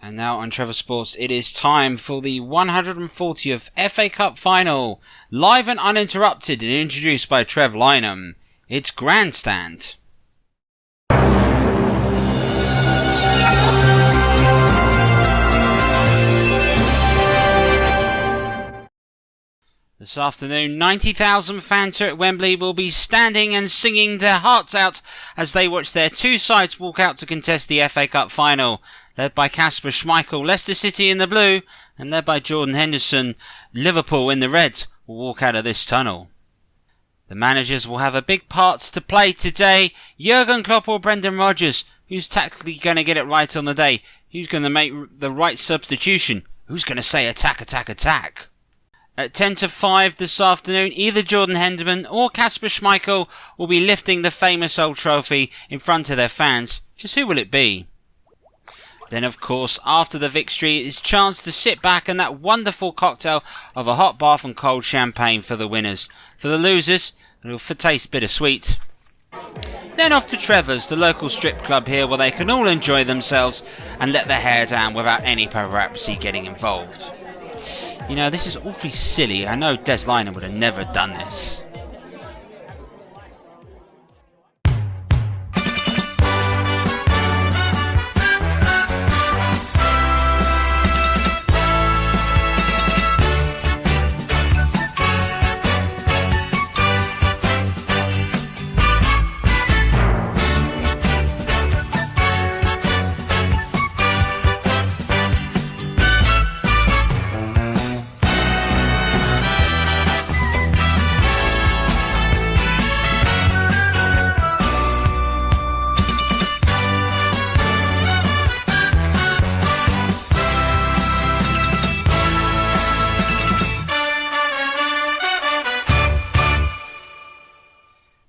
And now on Trevor Sports, it is time for the 140th FA Cup Final, live and uninterrupted and introduced by Trev Lynham. It's Grandstand. This afternoon, 90,000 fans here at Wembley will be standing and singing their hearts out as they watch their two sides walk out to contest the FA Cup Final. Led by Kasper Schmeichel, Leicester City in the blue, and led by Jordan Henderson, Liverpool in the red, will walk out of this tunnel. The managers will have a big part to play today. Jurgen Klopp or Brendan Rodgers? Who's tactically going to get it right on the day? Who's going to make the right substitution? Who's going to say attack, attack, attack? At 10 to 5 this afternoon, either Jordan Henderson or Kasper Schmeichel will be lifting the famous old trophy in front of their fans. Just who will it be? Then, of course, after the victory, it's chance to sit back and that wonderful cocktail of a hot bath and cold champagne for the winners. For the losers, it'll taste bittersweet. Then off to Trevor's, the local strip club here, where they can all enjoy themselves and let their hair down without any paparazzi getting involved. You know, this is awfully silly. I know Des Lynham would have never done this.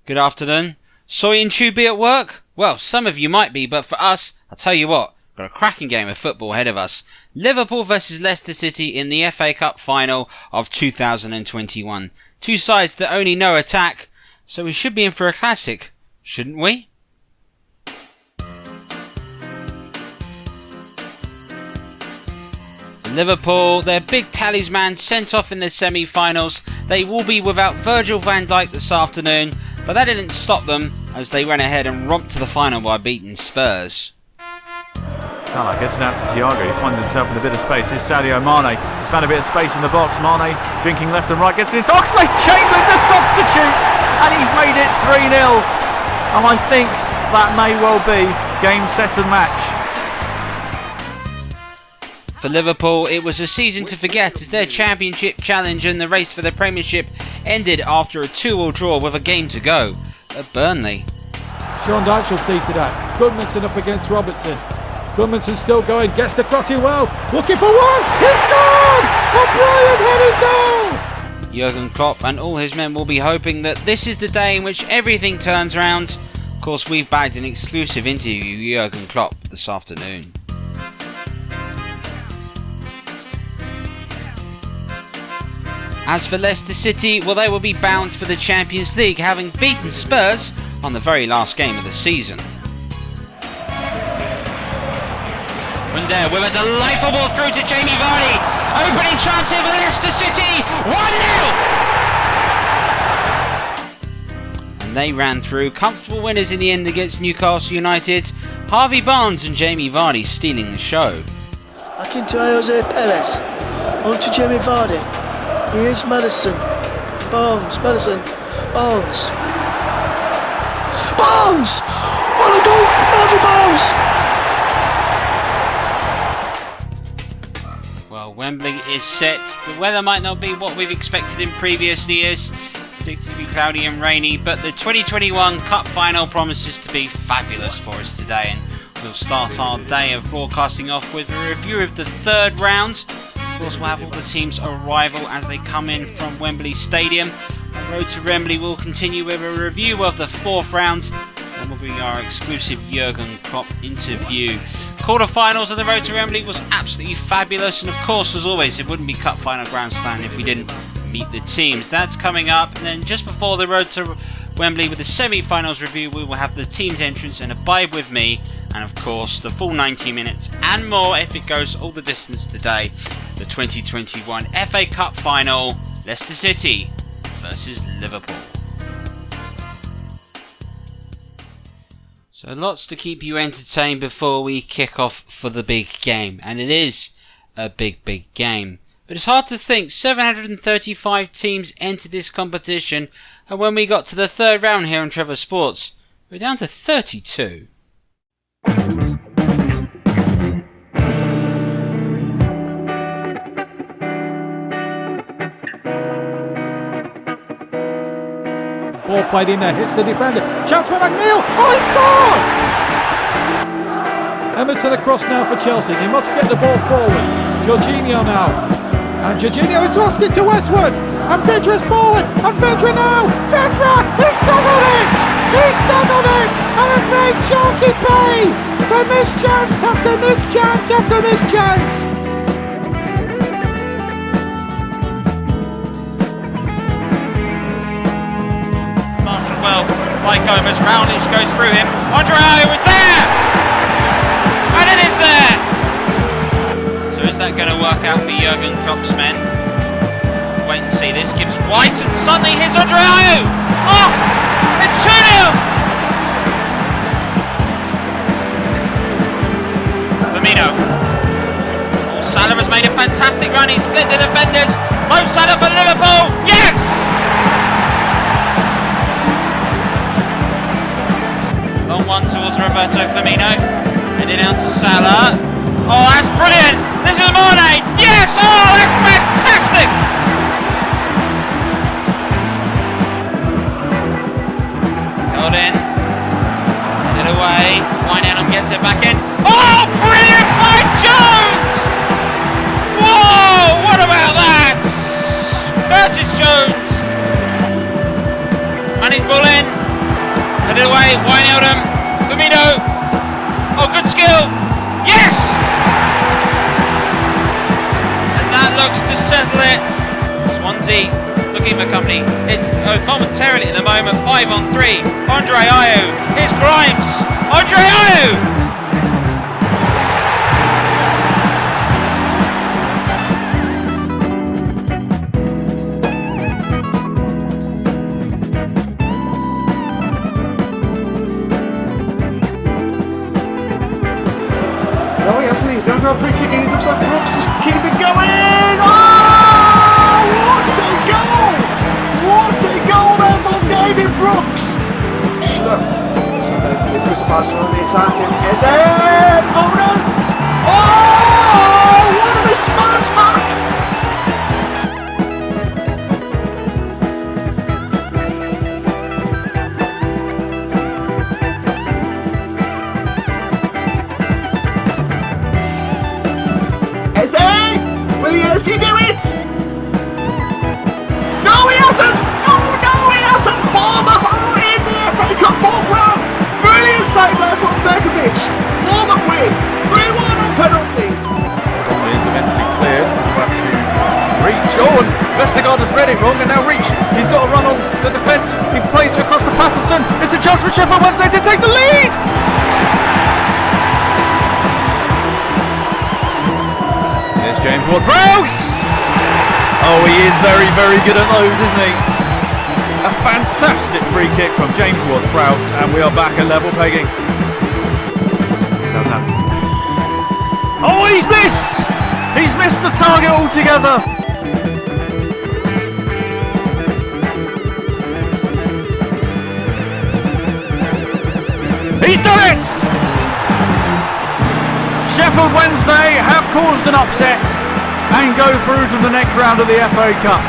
Good afternoon. Soy and Chew be at work? Well, some of you might be, but for us, I'll tell you what, we've got a cracking game of football ahead of us. Liverpool versus Leicester City in the FA Cup Final of 2021. Two sides that only know attack, so we should be in for a classic, shouldn't we? Liverpool, their big talisman sent off in the semi-finals. They will be without Virgil van Dijk this afternoon, but that didn't stop them as they went ahead and romped to the final by beating Spurs. Salah gets it out to Thiago, he finds himself in a bit of space. Here's Sadio Mane, he's found a bit of space in the box. Mane drinking left and right, gets it into Oxlade-Chamberlain, the substitute, and he's made it 3-0. And I think that may well be game, set and match. For Liverpool, it was a season to forget as their championship challenge and the race for the Premiership ended after a 2-2 draw with a game to go at Burnley. Sean Dyche will see to that. Goodmanson up against Robertson. Goodmanson still going, gets the crossing well, looking for one, he's gone! A brilliant headed goal! Jurgen Klopp and all his men will be hoping that this is the day in which everything turns around. Of course, we've bagged an exclusive interview with Jurgen Klopp this afternoon. As for Leicester City, well, they will be bound for the Champions League, having beaten Spurs on the very last game of the season. Pundit with a delightful ball through to Jamie Vardy. Opening chance here for Leicester City. 1-0! And they ran through, comfortable winners in the end against Newcastle United. Harvey Barnes and Jamie Vardy stealing the show. Back into Jose Perez. On to Jamie Vardy. Here's Madison. Madison. Barnes. What a goal from Harvey Barnes! Well, Wembley is set. The weather might not be what we've expected in previous years. Predicted to be cloudy and rainy, but the 2021 Cup Final promises to be fabulous for us today. And we'll start our day of broadcasting off with a review of the third round. Of course, we'll have all the teams' arrival as they come in from Wembley Stadium. The road to Wembley will continue with a review of the fourth round, and will be our exclusive Jurgen Klopp interview. Quarterfinals of the road to Wembley was absolutely fabulous, and of course, as always, it wouldn't be Cup Final Grandstand if we didn't meet the teams. That's coming up, and then just before the road to Wembley with the semi-finals review, we will have the team's entrance and Abide With Me and of course the full 90 minutes and more if it goes all the distance today. The 2021 FA Cup Final, Leicester City versus Liverpool. So lots to keep you entertained before we kick off for the big game, and it is a big game. But it's hard to think 735 teams entered this competition, and when we got to the third round here on Trevor Sports, we're down to 32. Ball played in there, hits the defender. Chance for McNeil. Oh, he scored! Emerson across now for Chelsea. He must get the ball forward. Jorginho now. And Jorginho has lost it to Westwood. And Vidra's forward. And Vidra now. Vidra! He's settled it! He's settled it! And has made Chelsea pay for missed chance after missed chance after missed chance. Marshall well by Gomez. Roundage goes through him. Andre was there! And it is there! So is that going to work out for Jurgen Klopp's men? Wait and see. This gives White and suddenly here's Andre Ayew! Oh! It's 2-0! Firmino. Oh, Salah has made a fantastic run. He split the defenders. Mo Salah for Liverpool. Yes! Long one towards Roberto Firmino. Heading out to Salah. Oh, that's brilliant! This is Mane! Yes! Oh, that's fantastic! Held in. Headed away. Wijnaldum gets it back in. Oh, brilliant by Jones! Whoa! What about that? Curtis Jones. And he's ball in. Headed away. Wijnaldum. Firmino. Oh, good skill. Yes! And that looks to settle it. Swansea looking for company. It's momentarily at the moment 5-on-3. Andre Ayew. Here's Grimes. Andre Ayew! Oh yes, he's going for a free kick and it looks like Brooks is keeping going! Oh! What a goal! What a goal there from David Brooks! Look, so the Crystal Palace on the attack and Eze! Oh no! Oh! What a response back! Does he do it? No, he hasn't! Oh no, he hasn't! Bournemouth are in the FA Cup fourth round! Brilliant save there from Begovic! Bournemouth win! 3-1 on penalties! Is eventually cleared. Back to Reach. Oh, and Vestergaard has read it wrong, and now Reach. He's got to run on the defence. He plays it across to Patterson. It's a chance for Sheffield Wednesday to take the lead! James Ward-Prowse! Oh, he is very, very good at those, isn't he? A fantastic free kick from James Ward-Prowse, and we are back at level pegging. Southampton. Oh, he's missed! He's missed the target altogether! He's done it! Sheffield Wednesday have caused an upset and go through to the next round of the FA Cup.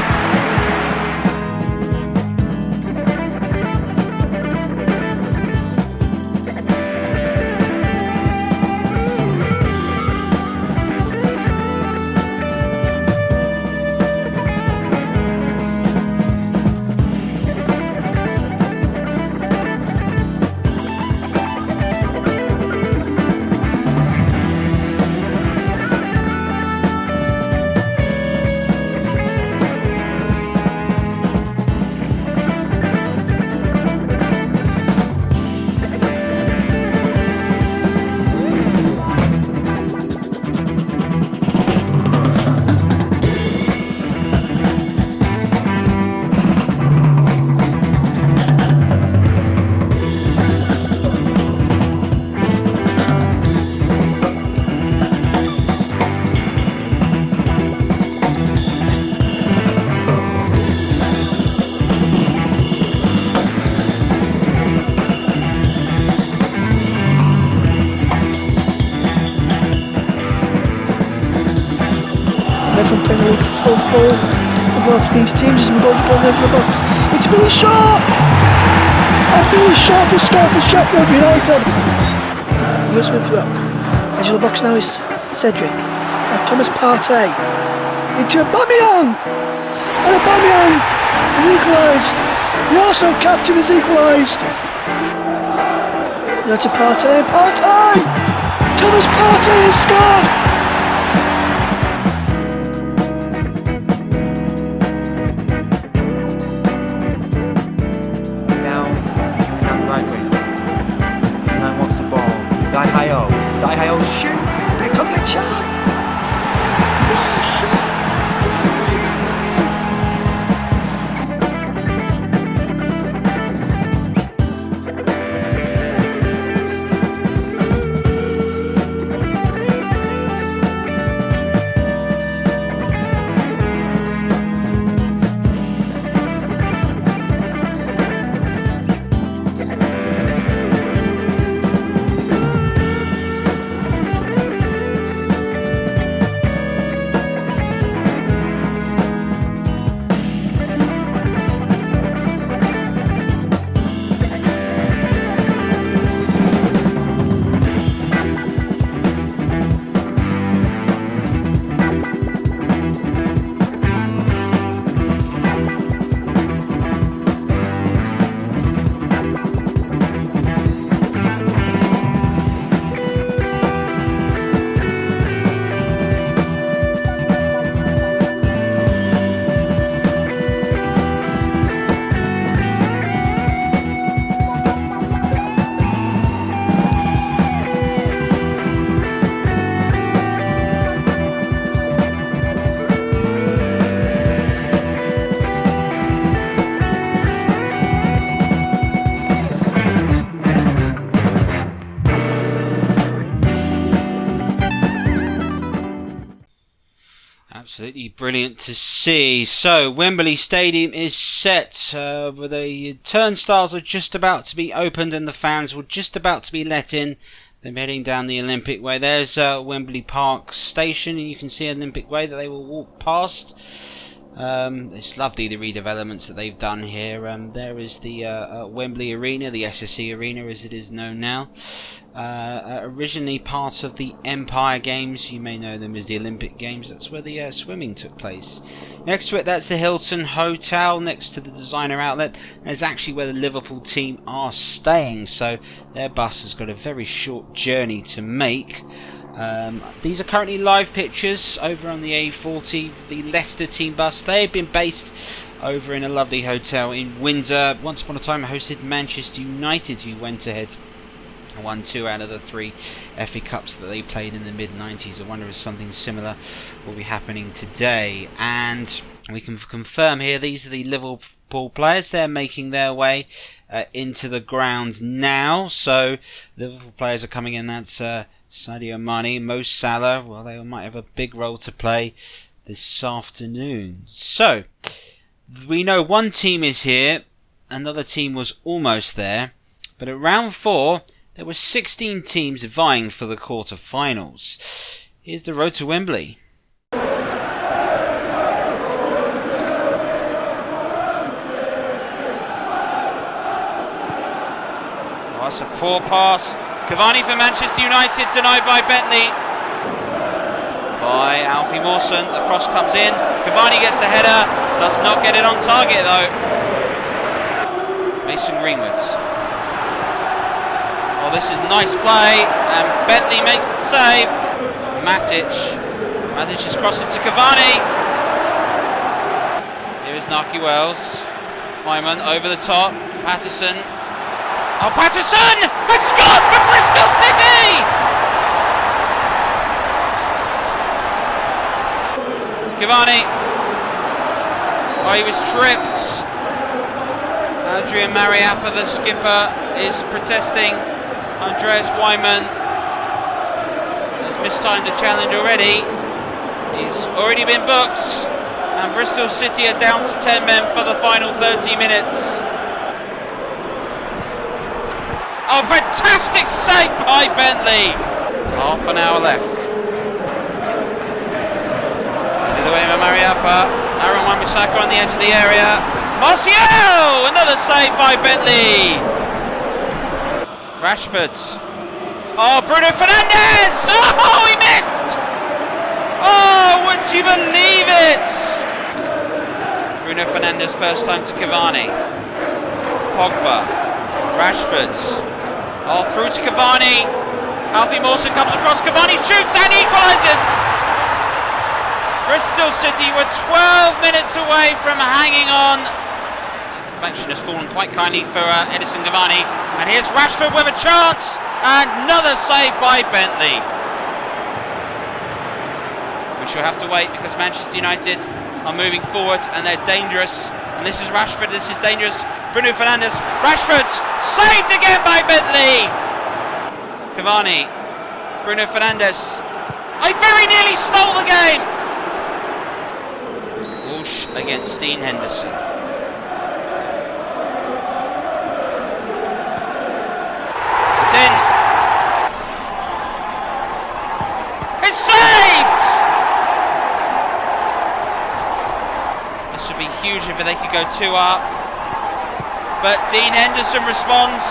from Premier League football. For both these teams as we go to the end of the box. It's Billy Shaw! And Billy Shaw will score for Sheffield United. Lewis Smith through. Edge of the box now is Cedric. And Thomas Partey. Into Aubameyang! And Aubameyang is equalised. The Arsenal captain is equalised. Now to Partey. Partey! Thomas Partey has scored! Daihayo shoots! Here comes the shot! What a shot! What a winner that is! Absolutely brilliant to see. So Wembley Stadium is set. The turnstiles are just about to be opened and the fans were just about to be let in. They're heading down the Olympic Way. There's Wembley Park Station, and you can see Olympic Way that they will walk past. It's lovely, the redevelopments that they've done here. There is the Wembley Arena, the SSE Arena as it is known now. Originally part of the Empire Games, you may know them as the Olympic Games. That's where the swimming took place. Next to it, that's the Hilton Hotel, next to the designer outlet. And it's actually where the Liverpool team are staying, so their bus has got a very short journey to make. These are currently live pictures over on the A40, the Leicester team bus. They have been based over in a lovely hotel in Windsor. Once upon a time hosted Manchester United, who went ahead and won 2 out of the 3 FA Cups that they played in the mid-90s. I wonder if something similar will be happening today. And we can confirm here, these are the Liverpool players. They're making their way into the ground now. So Liverpool players are coming in. That's Sadio Mane, Mo Salah. Well, they might have a big role to play this afternoon. So we know one team is here, another team was almost there, but at round 4 there were 16 teams vying for the quarterfinals. Here's the road to Wembley. Oh, that's a poor pass. Cavani for Manchester United, denied by Bentley. By Alfie Mawson, the cross comes in. Cavani gets the header, does not get it on target though. Mason Greenwood. Oh, this is nice play, and Bentley makes the save. Matic is crossing to Cavani. Here is Naki Wells. Hyman over the top. Patterson. Oh, Patterson has scored for Bristol City! Cavani. Oh, he was tripped. Adrian Mariappa, the skipper, is protesting. Andreas Wyman has mistimed the challenge already. He's already been booked. And Bristol City are down to 10 men for the final 30 minutes. Oh, fantastic save by Bentley. Half an hour left. Get it away Pogba, Aaron Wan-Bissaka on the edge of the area. Martial! Another save by Bentley. Rashford. Oh, Bruno Fernandes! Oh, he missed! Oh, would you believe it? Bruno Fernandes first time to Cavani. Pogba. Rashford. Oh, through to Cavani. Alfie Mawson comes across. Cavani shoots and equalises. Bristol City were 12 minutes away from hanging on. The deflection has fallen quite kindly for Edison Cavani. And here's Rashford with a chance. Another save by Bentley. We shall have to wait because Manchester United are moving forward and they're dangerous. And this is Rashford, this is dangerous. Bruno Fernandes, Rashford, saved again by Bentley. Cavani, Bruno Fernandes. I very nearly stole the game. Walsh against Dean Henderson. It's in. It's saved! This would be huge if they could go 2 up. But Dean Henderson responds.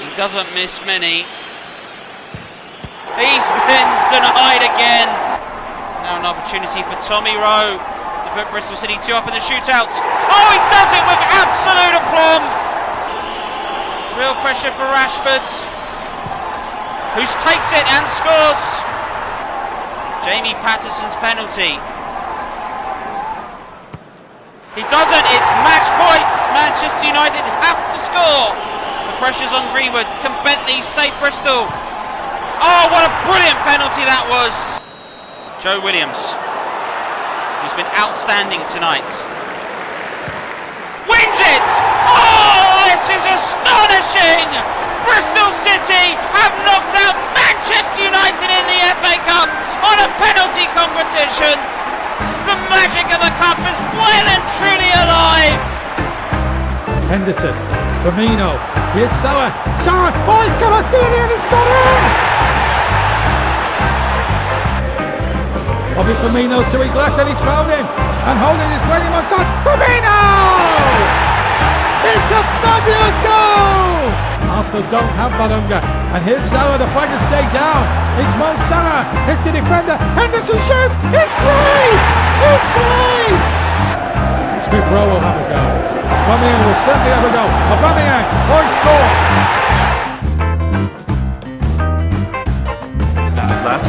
He doesn't miss many. He's been denied again. Now an opportunity for Tommy Rowe to put Bristol City 2 up in the shootout. Oh, he does it with absolute aplomb. Real pressure for Rashford, who takes it and scores. Jamie Patterson's penalty. He doesn't, it's match points. Manchester United have to score. The pressure's on Greenwood. Can Bentley save Bristol? Oh, what a brilliant penalty that was. Joe Williams, who's been outstanding tonight, wins it! Oh, this is astonishing! Bristol City have knocked out Manchester United in the FA Cup on a penalty competition. The magic of the cup is well and truly alive. Henderson, Firmino, here's Salah, oh, he's got a TV and he's got in! Bobby Firmino to his left and he's found him, and holding his breath on time, Firmino! It's a fabulous goal! Arsenal don't have that hunger, and here's Salah, the flag has stayed down, it's Mo Salah, hits the defender, Henderson shoots, it's free! It's free! Smith Rowe will have a go. Aubameyang will certainly have a go. Aubameyang, point score. Stanislas,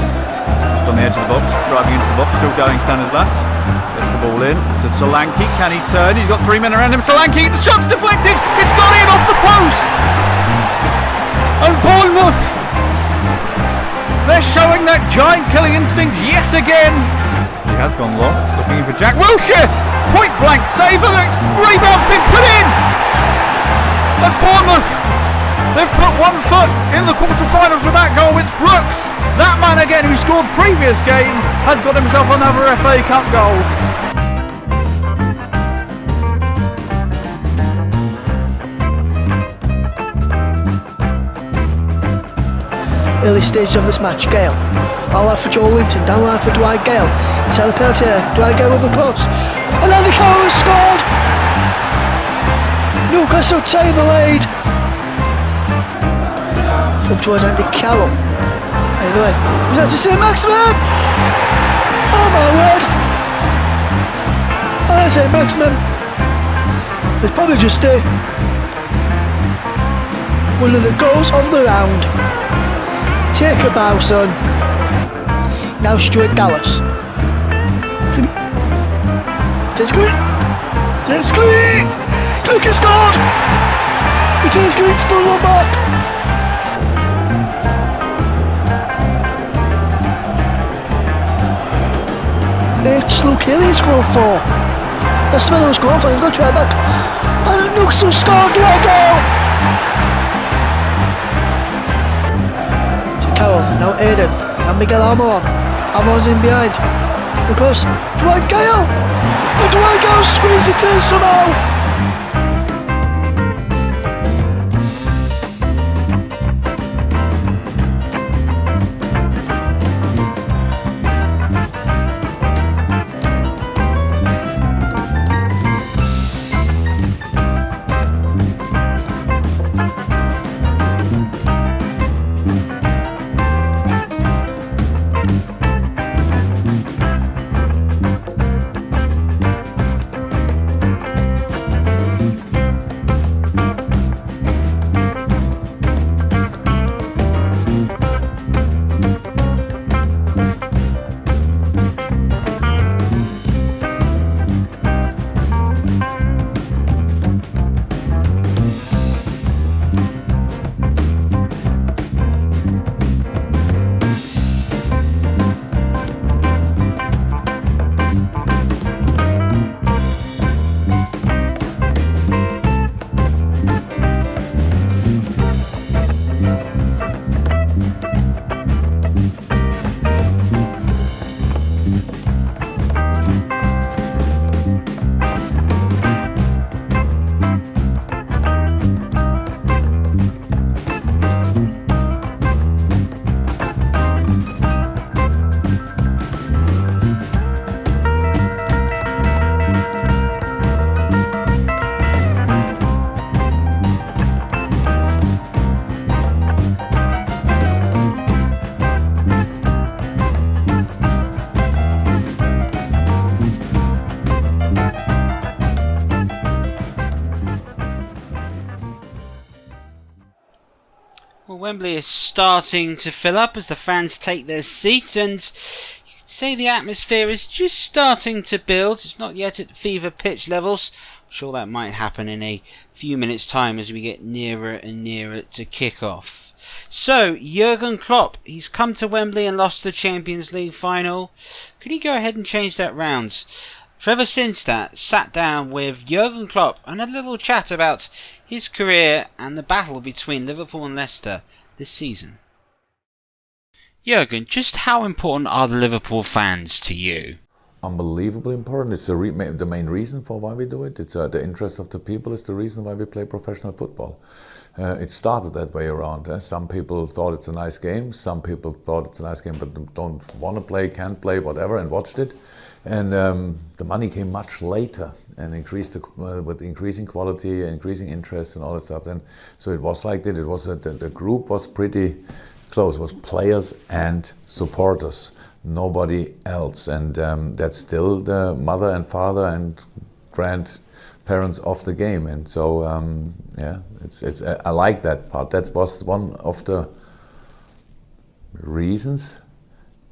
just on the edge of the box, driving into the box, still going Stanislas. Gets the ball in to Solanke. Can he turn? He's got 3 men around him. Solanke, the shot's deflected. It's gone in off the post. And Bournemouth, they're showing that giant killing instinct yet again. He has gone long, looking in for Jack Wilshere. Point blank save, and its rebound's been put in. And Bournemouth, they've put 1 foot in the quarterfinals with that goal. It's Brooks, that man again who scored previous game, has got himself another FA Cup goal. Early stages of this match, Gale. All out for Joel Linton, down the line for Dwight Gale. Inside the penalty area, Dwight Gale with the cross. And Andy Carroll has scored! Newcastle take the lead. Up towards Andy Carroll. Anyway, we have to see Maximum! Oh my word! I say Maximum. It's probably just one of the goals of the round. Take a bow, son. Now Stuart Dallas. It's clean. It's clean. Click has scored. It is clean. Pull one back. It's Luke Haley scored for. That's the man who's scored for. He's going to try back. And Newcastle scored. Let go. Carroll, now Aiden, and Miguel Almiron. Almiron's in behind. Because Dwight Gale! And Dwight Gale squeezes it in somehow! Wembley is starting to fill up as the fans take their seats, and you could say the atmosphere is just starting to build. It's not yet at fever pitch levels. I'm sure that might happen in a few minutes' time as we get nearer and nearer to kick-off. So, Jurgen Klopp, he's come to Wembley and lost the Champions League final. Could he go ahead and change that round? Trevor Sports sat down with Jurgen Klopp and had a little chat about his career and the battle between Liverpool and Leicester this season. Jurgen, just how important are the Liverpool fans to you? Unbelievably important. It's the main reason for why we do it. It's the interest of the people is the reason why we play professional football. It started that way around. Some people thought it's a nice game. Some people thought it's a nice game but don't want to play, can't play, whatever, and watched it. And the money came much later and increased with increasing quality, increasing interest and all that stuff. And so it was like that. It was the group was pretty close. It was players and supporters, nobody else. And that's still the mother and father and grandparents of the game. And so yeah, I like that part. That was one of the reasons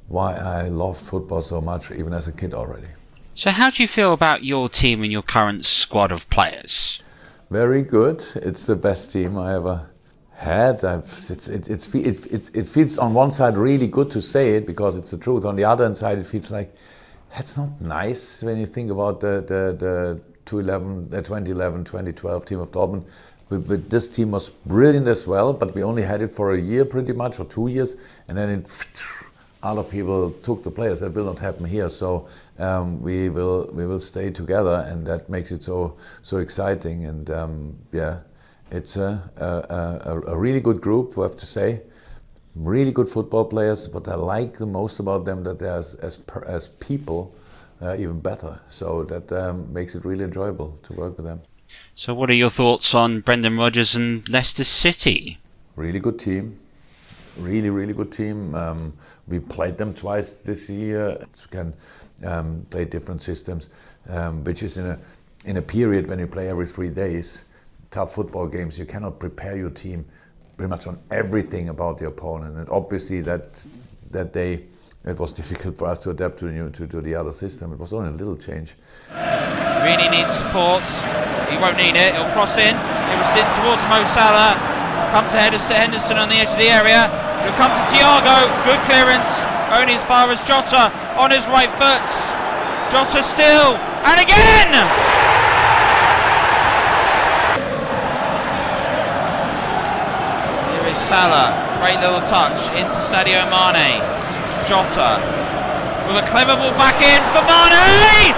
why I loved football so much, even as a kid already. So how do you feel about your team and your current squad of players? Very good. It's the best team I ever had. It feels on one side really good to say it because it's the truth. On the other side, it feels like that's not nice when you think about the 2011, 2012 team of Dortmund. But this team was brilliant as well, but we only had it for a year pretty much, or 2 years, and then other people took the players. That will not happen here. So we will stay together, and that makes it so exciting. And yeah, it's a really good group, I have to say. Really good football players. What I like the most about them that they're as people even better. So that makes it really enjoyable to work with them. So what are your thoughts on Brendan Rodgers and Leicester City? Really good team. Really good team. We played them twice this year. We can play different systems, which is in a period when you play every 3 days, tough football games. You cannot prepare your team pretty much on everything about the opponent. And obviously that day it was difficult for us to adapt to the other system. It was only a little change. Really needs support. He won't need it. He'll cross in. It was in towards Mo Salah. Come to Henderson on the edge of the area. He'll come to Thiago. Good clearance. Only as far as Jota on his right foot. Jota still. And again! Here is Salah. Great little touch into Sadio Mane. Jota with a clever ball back in for Mane!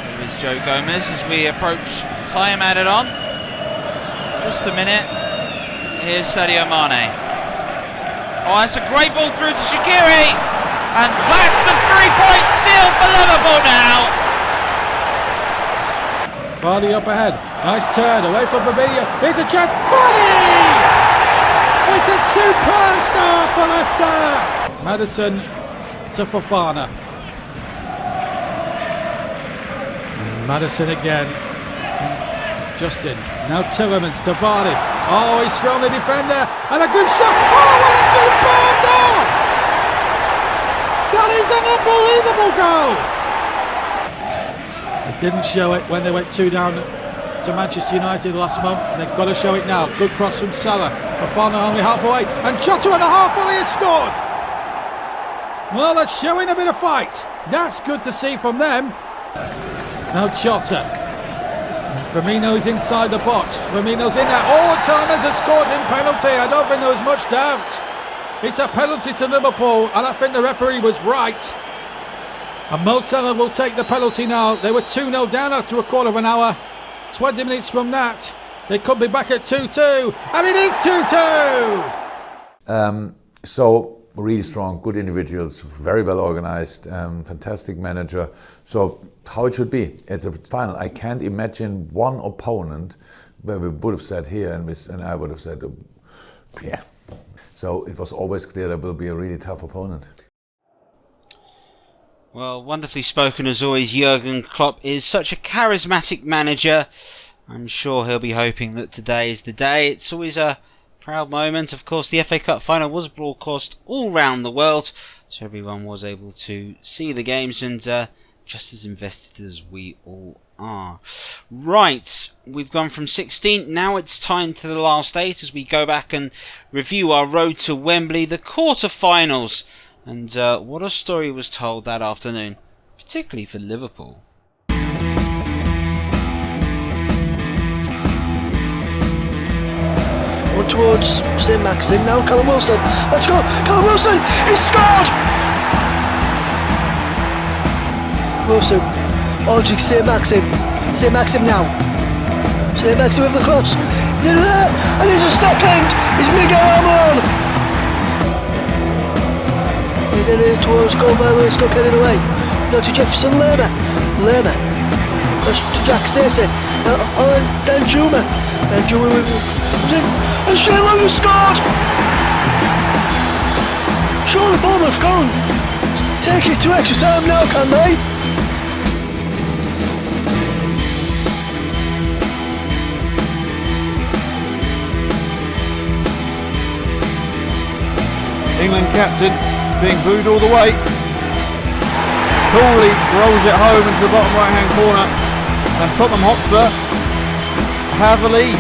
Here is Joe Gomez as we approach time added on. Just a minute. Here's Sadio Mane. Oh, that's a great ball through to Shaqiri. And that's the 3-point seal for Liverpool now. Vardy up ahead. Nice turn away from Fabinho. It's a chance. Vardy! It's a superb start for Leicester. Maddison to Fofana. Maddison again. Justin. Now Tillemans to Vardy. Oh, he's thrown the defender. And a good shot. Oh, what a superb goal! That is an unbelievable goal. They didn't show it when they went 2 down to Manchester United last month. They've got to show it now. Good cross from Salah. Fofana only halfway. And Jota at the half volley had scored. Well, that's showing a bit of fight. That's good to see from them. Now Jota. Firmino's inside the box. Firmino's in there. Oh, Tillemans has scored in penalty. I don't think there was much doubt. It's a penalty to Liverpool, and I think the referee was right. And Mo Salah will take the penalty now. They were 2-0 down after a quarter of an hour. 20 minutes from that, they could be back at 2-2, and it is 2-2! So, really strong, good individuals, very well organized, fantastic manager. So, how it should be. It's a final. I can't imagine one opponent where we would have said here, and I would have said, yeah. So, it was always clear that will be a really tough opponent. Well, wonderfully spoken as always. Jurgen Klopp is such a charismatic manager. I'm sure he'll be hoping that today is the day. It's always a proud moment. Of course, the FA Cup final was broadcast all round the world, so everyone was able to see the games and just as invested as we all are. Right, we've gone from 16. Now it's time to the last 8 as we go back and review our road to Wembley, the quarterfinals, and what a story was told that afternoon, particularly for Liverpool. On towards St Maxim now, Callum Wilson. Let's go, Callum Wilson! He's scored! Wilson, on to St Maxim. St Maxim now. St Maxim with the cross. They're there, and he's a second. It's Miguel Almiron. He's headed towards goal by Lewis Cook, headed away. Now to Jefferson Lerma. That's to Jack Stacey. Dan Juma. Dan Juma with. And Shane Long has scored! Surely Bournemouth gone. Take it to extra time now, can they? England captain being booed all the way. Cooley rolls it home into the bottom right hand corner, and Tottenham Hotspur have a lead.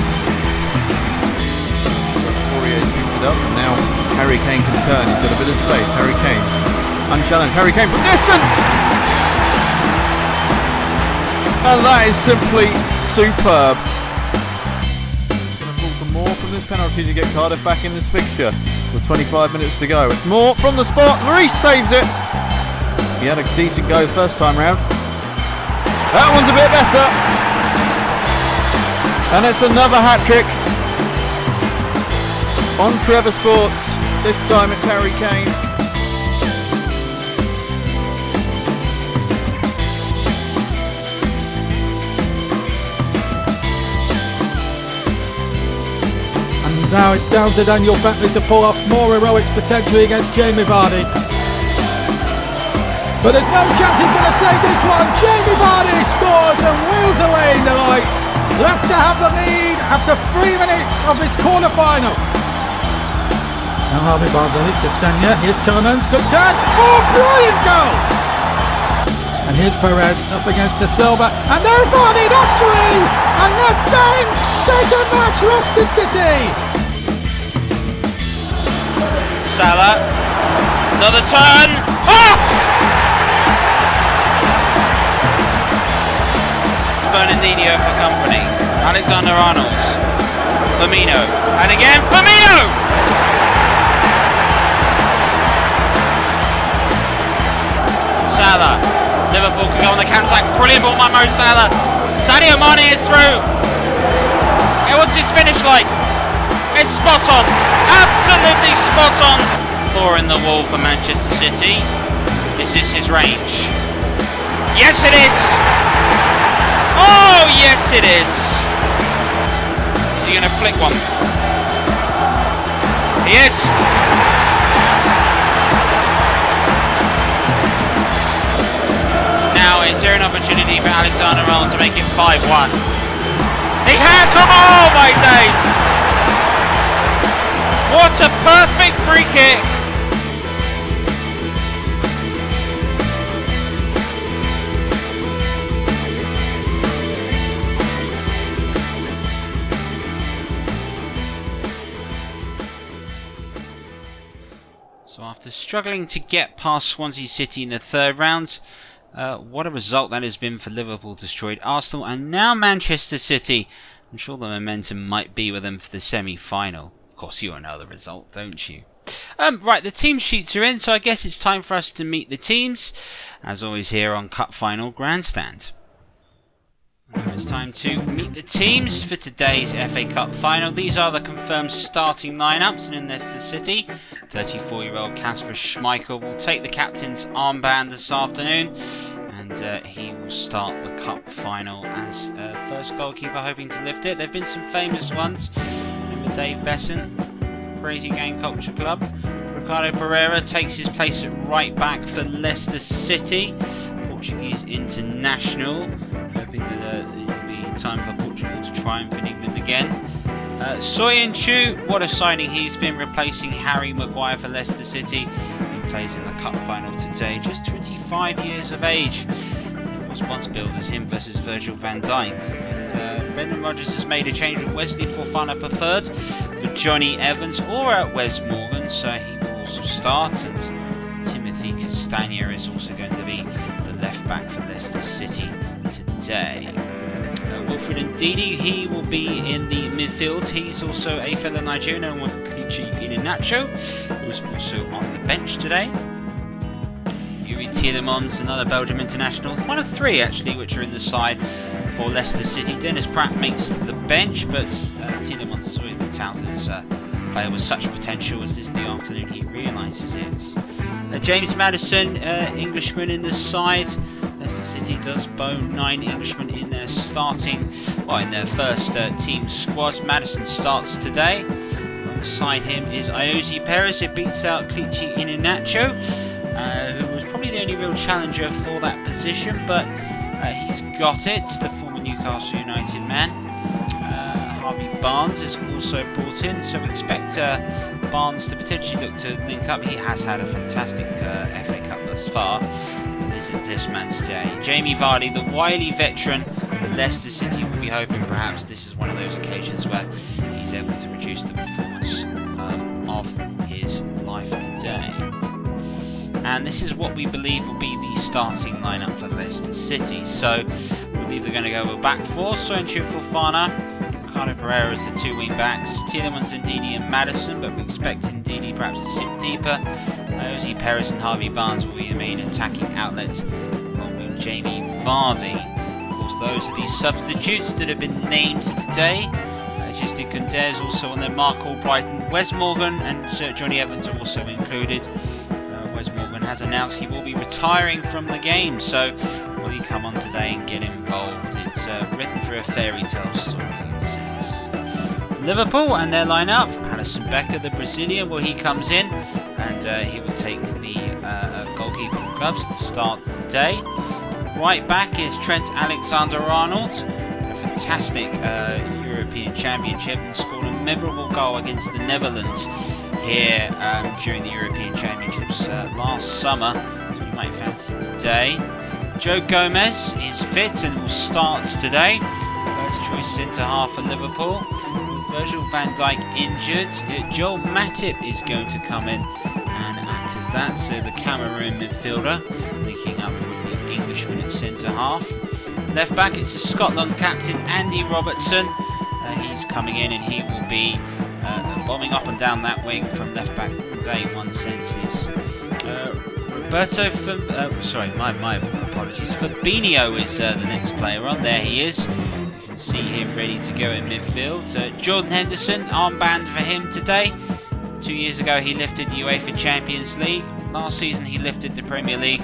Up, and now Harry Kane can turn. He's got a bit of space. Harry Kane unchallenged. Harry Kane from distance, and that is simply superb. Liverpool for more from this penalty to get Cardiff back in this fixture with 25 minutes to go. It's more from the spot. Reece saves it. He had a decent go the first time round. That one's a bit better, and it's another hat-trick on Trevor Sports. This time it's Harry Kane. And now it's down to Daniel Bentley to pull off more heroics potentially against Jamie Vardy. But there's no chance he's going to save this one. Jamie Vardy scores and wheels away in the light. Leicester have the lead after 3 minutes of this quarter-final. Now Harvey Barnes on it, Castagna, here's Tillmans, good turn, oh brilliant goal! And here's Perez up against De Silva, and there's Vardy, that's 3! And that's game, set and match, Leicester City! Salah, another turn, oh! Bernardinho for company, Alexander-Arnold, Firmino, and again Firmino! Salah. Liverpool can go on the counter-attack. Brilliant ball by Mo Salah. Sadio Mane is through. Hey, what's his finish like? It's spot on. Absolutely spot on. 4 in the wall for Manchester City. This is his range. Yes, it is. Oh, yes, it is. Is he going to flick one? He is. Now, is there an opportunity for Alexander-Arnold to make it 5-1? He has! Oh my days! What a perfect free kick! So after struggling to get past Swansea City in the third round, what a result that has been for Liverpool, destroyed Arsenal, and now Manchester City. I'm sure the momentum might be with them for the semi-final. Of course, you all know the result, don't you? Right, the team sheets are in, so I guess it's time for us to meet the teams, as always here on Cup Final Grandstand. It's time to meet the teams for today's FA Cup final. These are the confirmed starting lineups, and in Leicester City, 34-year-old Kasper Schmeichel will take the captain's armband this afternoon, and he will start the cup final as first goalkeeper, hoping to lift it. There have been some famous ones. Remember Dave Besson, Crazy Game Culture Club. Ricardo Pereira takes his place at right back for Leicester City, Portuguese international, hoping that it will be time for Portugal to triumph in England again. Soyun Chu, what a signing he's been, replacing Harry Maguire for Leicester City. He plays in the cup final today, just 25 years of age. It was once billed as him versus Virgil van Dijk. And Brendan Rodgers has made a change with Wesley Fofana preferred for Johnny Evans or Wes Morgan, so he will also start. And Timothy Castagna is also going to be the left back for Leicester City today. Wilfred Ndidi, he will be in the midfield. He's also a fellow Nigerian with Kelechi Iheanacho, who is also on the bench today. Yuri Tielemans, another Belgium international, one of three actually which are in the side for Leicester City. Dennis Pratt makes the bench, but Tielemans is always been touted as a player with such potential, as this the afternoon he realises it. James Maddison, Englishman in the side. Leicester City does bone 9 Englishmen in their in their first team squad. Maddison starts today. Alongside him is Iosi Perez, who beats out Kelechi Iheanacho, who was probably the only real challenger for that position, but he's got it, the former Newcastle United man. Harvey Barnes is also brought in, so we expect Barnes to potentially look to link up. He has had a fantastic FA Cup thus far. This man's day. Jamie Vardy, the wily veteran, Leicester City will be hoping perhaps this is one of those occasions where he's able to produce the performance of his life today. And this is what we believe will be the starting lineup for Leicester City. So we believe they're going to go with back four. Soyun Chu, Fofana, Ricardo Pereira as the two wing backs, Tielemans, Ndidi and Maddison, but we expect Ndidi perhaps to sit deeper. Iosi Perez and Harvey Barnes will be the main attacking outlet, along with Jamie Vardy. Of course, those are the substitutes that have been named today. Justin Kunde is also on there, Mark Albrighton, Wes Morgan and Johnny Evans are also included. Wes Morgan has announced he will be retiring from the game, so will he come on today and get involved? It's written for a fairy tale story, it seems. Liverpool and their lineup: Alisson Becker, the Brazilian, he comes in and he will take the goalkeeper gloves to start today. Right back is Trent Alexander-Arnold, a fantastic European Championship, and scored a memorable goal against the Netherlands here during the European Championships last summer, so you might fancy today. Joe Gomez is fit and will start today, first choice centre half for Liverpool. Virgil van Dijk injured, Joel Matip is going to come in and act as that, so the Cameroon midfielder linking up with the Englishman at centre half. Left back, it's the Scotland captain Andy Robertson. He's coming in and he will be bombing up and down that wing from left back day one senses. My apologies. Fabinho is the next player on. There he is. You can see him ready to go in midfield. Jordan Henderson, armband for him today. 2 years ago he lifted the UEFA Champions League. Last season he lifted the Premier League.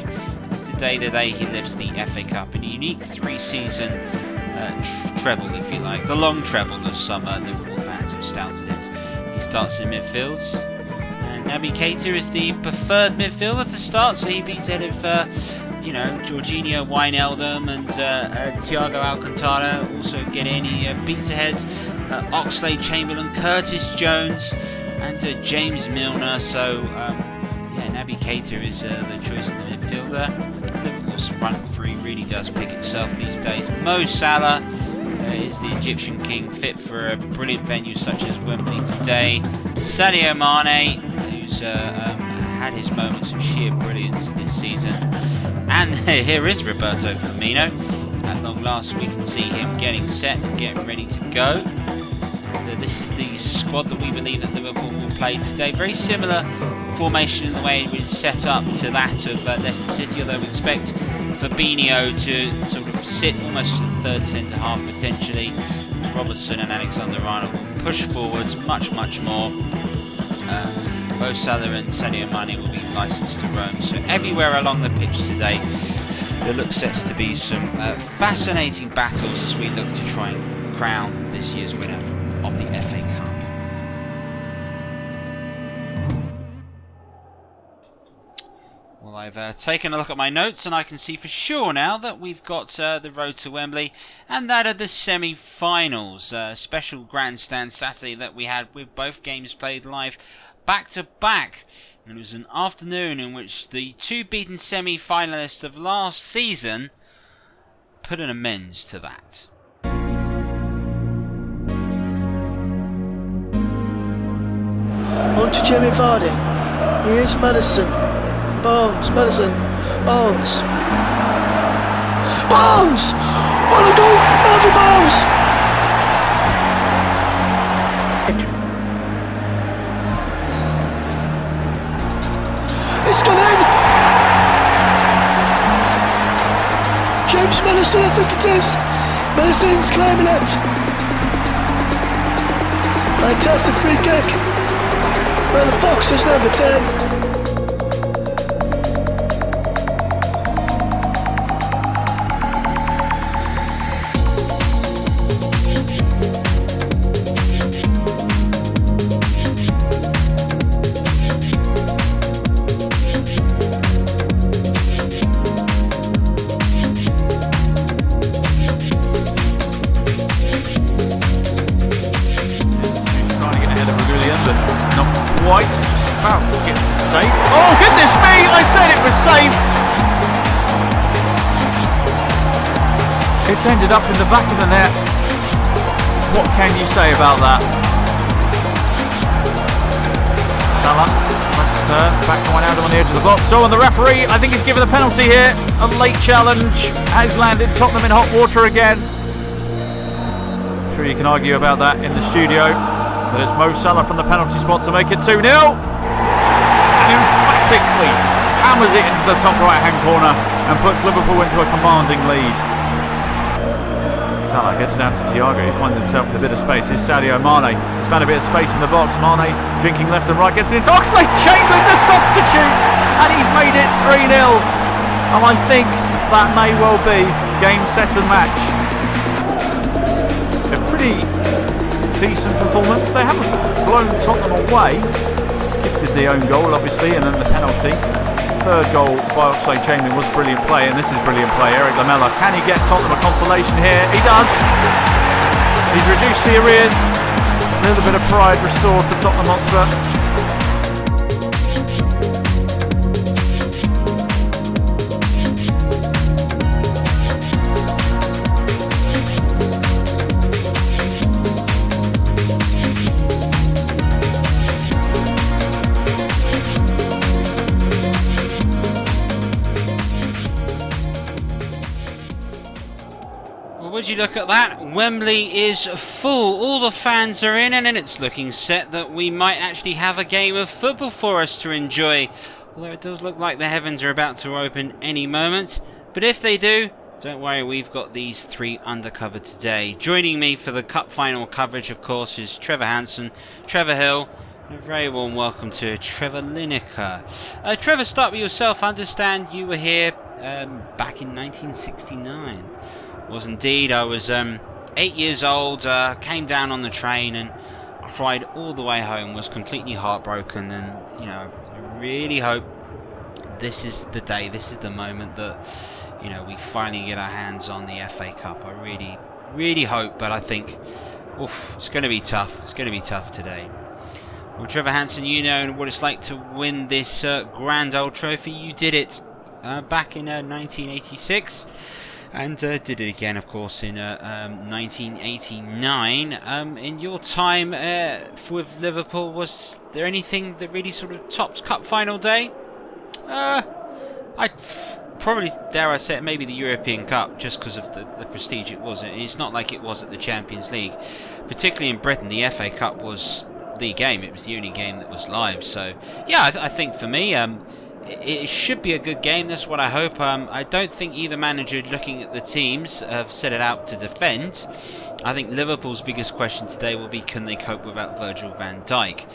It's today he lifts the FA Cup. In a unique 3-season treble, if you like. The long treble, as some Liverpool fans have stouted it. He starts in midfield. And Naby Keita is the preferred midfielder to start, so he beats ahead of Jorginho Wijnaldum and Thiago Alcantara also get in. He beats ahead Oxlade-Chamberlain, Curtis Jones and James Milner. So Naby Keita is the choice in the midfielder. Liverpool's front three really does pick itself these days. Mo Salah is the Egyptian king, fit for a brilliant venue such as Wembley today. Sadio Mane, who's had his moments of sheer brilliance this season. And here is Roberto Firmino. At long last we can see him getting set and getting ready to go. This is the squad that we believe that Liverpool will play today. Very similar formation in the way it was set up to that of Leicester City, although we expect Fabinho to sort of sit almost to the third centre half potentially. Robertson and Alexander-Arnold will push forwards much more. Mo Salah and Sadio Mane will be licensed to roam. So everywhere along the pitch today there looks set to be some fascinating battles as we look to try and crown this year's winner of the FA Cup. Well, I've taken a look at my notes and I can see for sure now that we've got the road to Wembley and that of the semi-finals. Special grandstand Saturday that we had with both games played live back to back. And it was an afternoon in which the two beaten semi-finalists of last season put an amends to that. On to Jamie Vardy. Here's Madison. Barnes. Madison. Barnes. Barnes! What a goal! Harvey Barnes! It's gone in! James Madison, I think it is. Madison's claiming it. Fantastic free kick. Well, the Fox is number 10. White just about gets it safe. Oh goodness me! I said it was safe. It's ended up in the back of the net. What can you say about that? Salah, turn back to Wijnaldum on the edge of the box. So on the referee, I think he's given a penalty here. A late challenge has landed Tottenham in hot water again. I'm sure you can argue about that in the studio. But it's Mo Salah from the penalty spot to make it 2-0. And emphatically hammers it into the top right-hand corner and puts Liverpool into a commanding lead. Salah gets it down to Thiago. He finds himself in a bit of space. Here's Sadio Mane. He's found a bit of space in the box. Mane drinking left and right. Gets it into Oxlade-Chamberlain, the substitute. And he's made it 3-0. And I think that may well be game, set and match. A pretty decent performance. They haven't blown Tottenham away. Gifted the own goal, obviously, and then the penalty. Third goal by Oxlade-Chamberlain was brilliant play, and this is brilliant play. Eric Lamela, can he get Tottenham a consolation here? He does. He's reduced the arrears. A little bit of pride restored for Tottenham Hotspur. Would you look at that? Wembley is full. All the fans are in, and it's looking set that we might actually have a game of football for us to enjoy. Although it does look like the heavens are about to open any moment. But if they do, don't worry, we've got these three undercover today. Joining me for the cup final coverage, of course, is Trevor Hansen, Trevor Hill, and a very warm welcome to Trevor Lineker. Trevor, start with yourself. I understand you were here back in 1969. Was indeed. I was 8 years old, came down on the train and cried all the way home, was completely heartbroken, and you know, I really hope this is the day, this is the moment that, you know, we finally get our hands on the FA Cup. I really hope, but I think it's going to be tough. It's going to be tough today. Well, Trevor Hansen, you know what it's like to win this grand old trophy. You did it back in 1986. And did it again, of course, in 1989. In your time with Liverpool, was there anything that really sort of topped Cup Final Day? I'd probably, dare I say it, maybe the European Cup, just because of the prestige it was. It's not like it was at the Champions League. Particularly in Britain, the FA Cup was the game. It was the only game that was live. So, yeah, I think for me, it should be a good game. That's what I hope. I don't think either manager, looking at the teams, have set it out to defend. I think Liverpool's biggest question today will be, can they cope without Virgil van Dijk?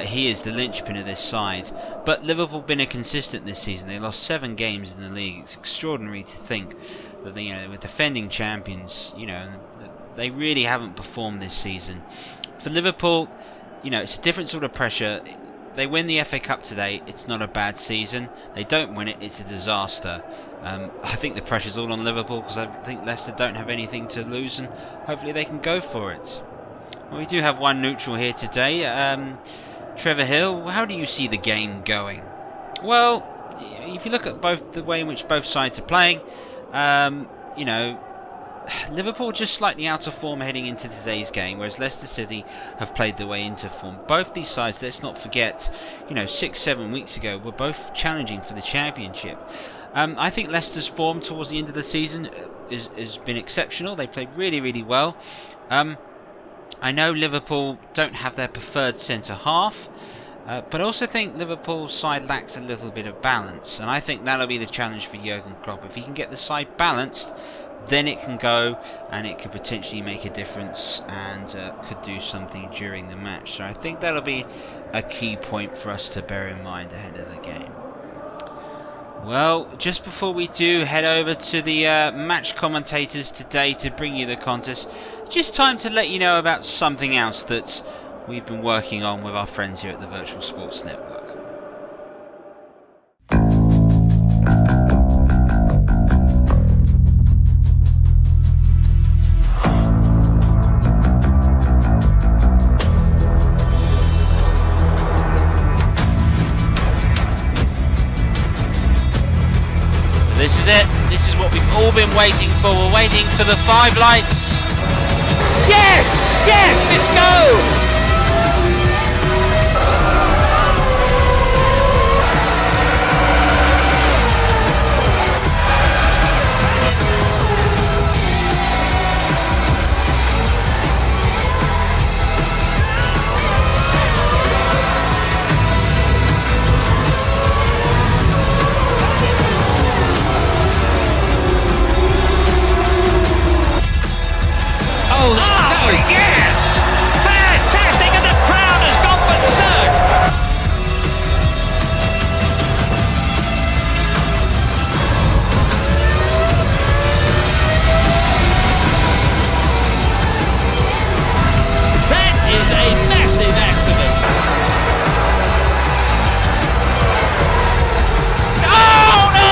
He is the linchpin of this side. But Liverpool have been inconsistent this season. They lost 7 games in the league. It's extraordinary to think that they were defending champions. They really haven't performed this season. For Liverpool, it's a different sort of pressure. they win the FA Cup today, it's not a bad season. They don't win it, it's a disaster. I think the pressure's all on Liverpool because I think Leicester don't have anything to lose, and hopefully they can go for it. Well, we do have one neutral here today. Trevor Hill, how do you see the game going? Well, if you look at both the way in which both sides are playing, you know, Liverpool just slightly out of form heading into today's game, whereas Leicester City have played their way into form. Both these sides, let's not forget, 6-7 weeks ago, were both challenging for the championship. I think Leicester's form towards the end of the season has been exceptional. They played really, really well. I know Liverpool don't have their preferred centre-half, but I also think Liverpool's side lacks a little bit of balance, and I think that'll be the challenge for Jurgen Klopp. If he can get the side balanced, then it can go, and it could potentially make a difference and could do something during the match. So I think that'll be a key point for us to bear in mind ahead of the game. Well, just before we do head over to the match commentators today to bring you the contest, just time to let you know about something else that we've been working on with our friends here at the Virtual Sports Network. This is it. This is what we've all been waiting for. We're waiting for the 5 lights. Yes! Yes! Let's go! Yes! Fantastic, and the crowd has gone berserk! That is a massive accident. Oh no!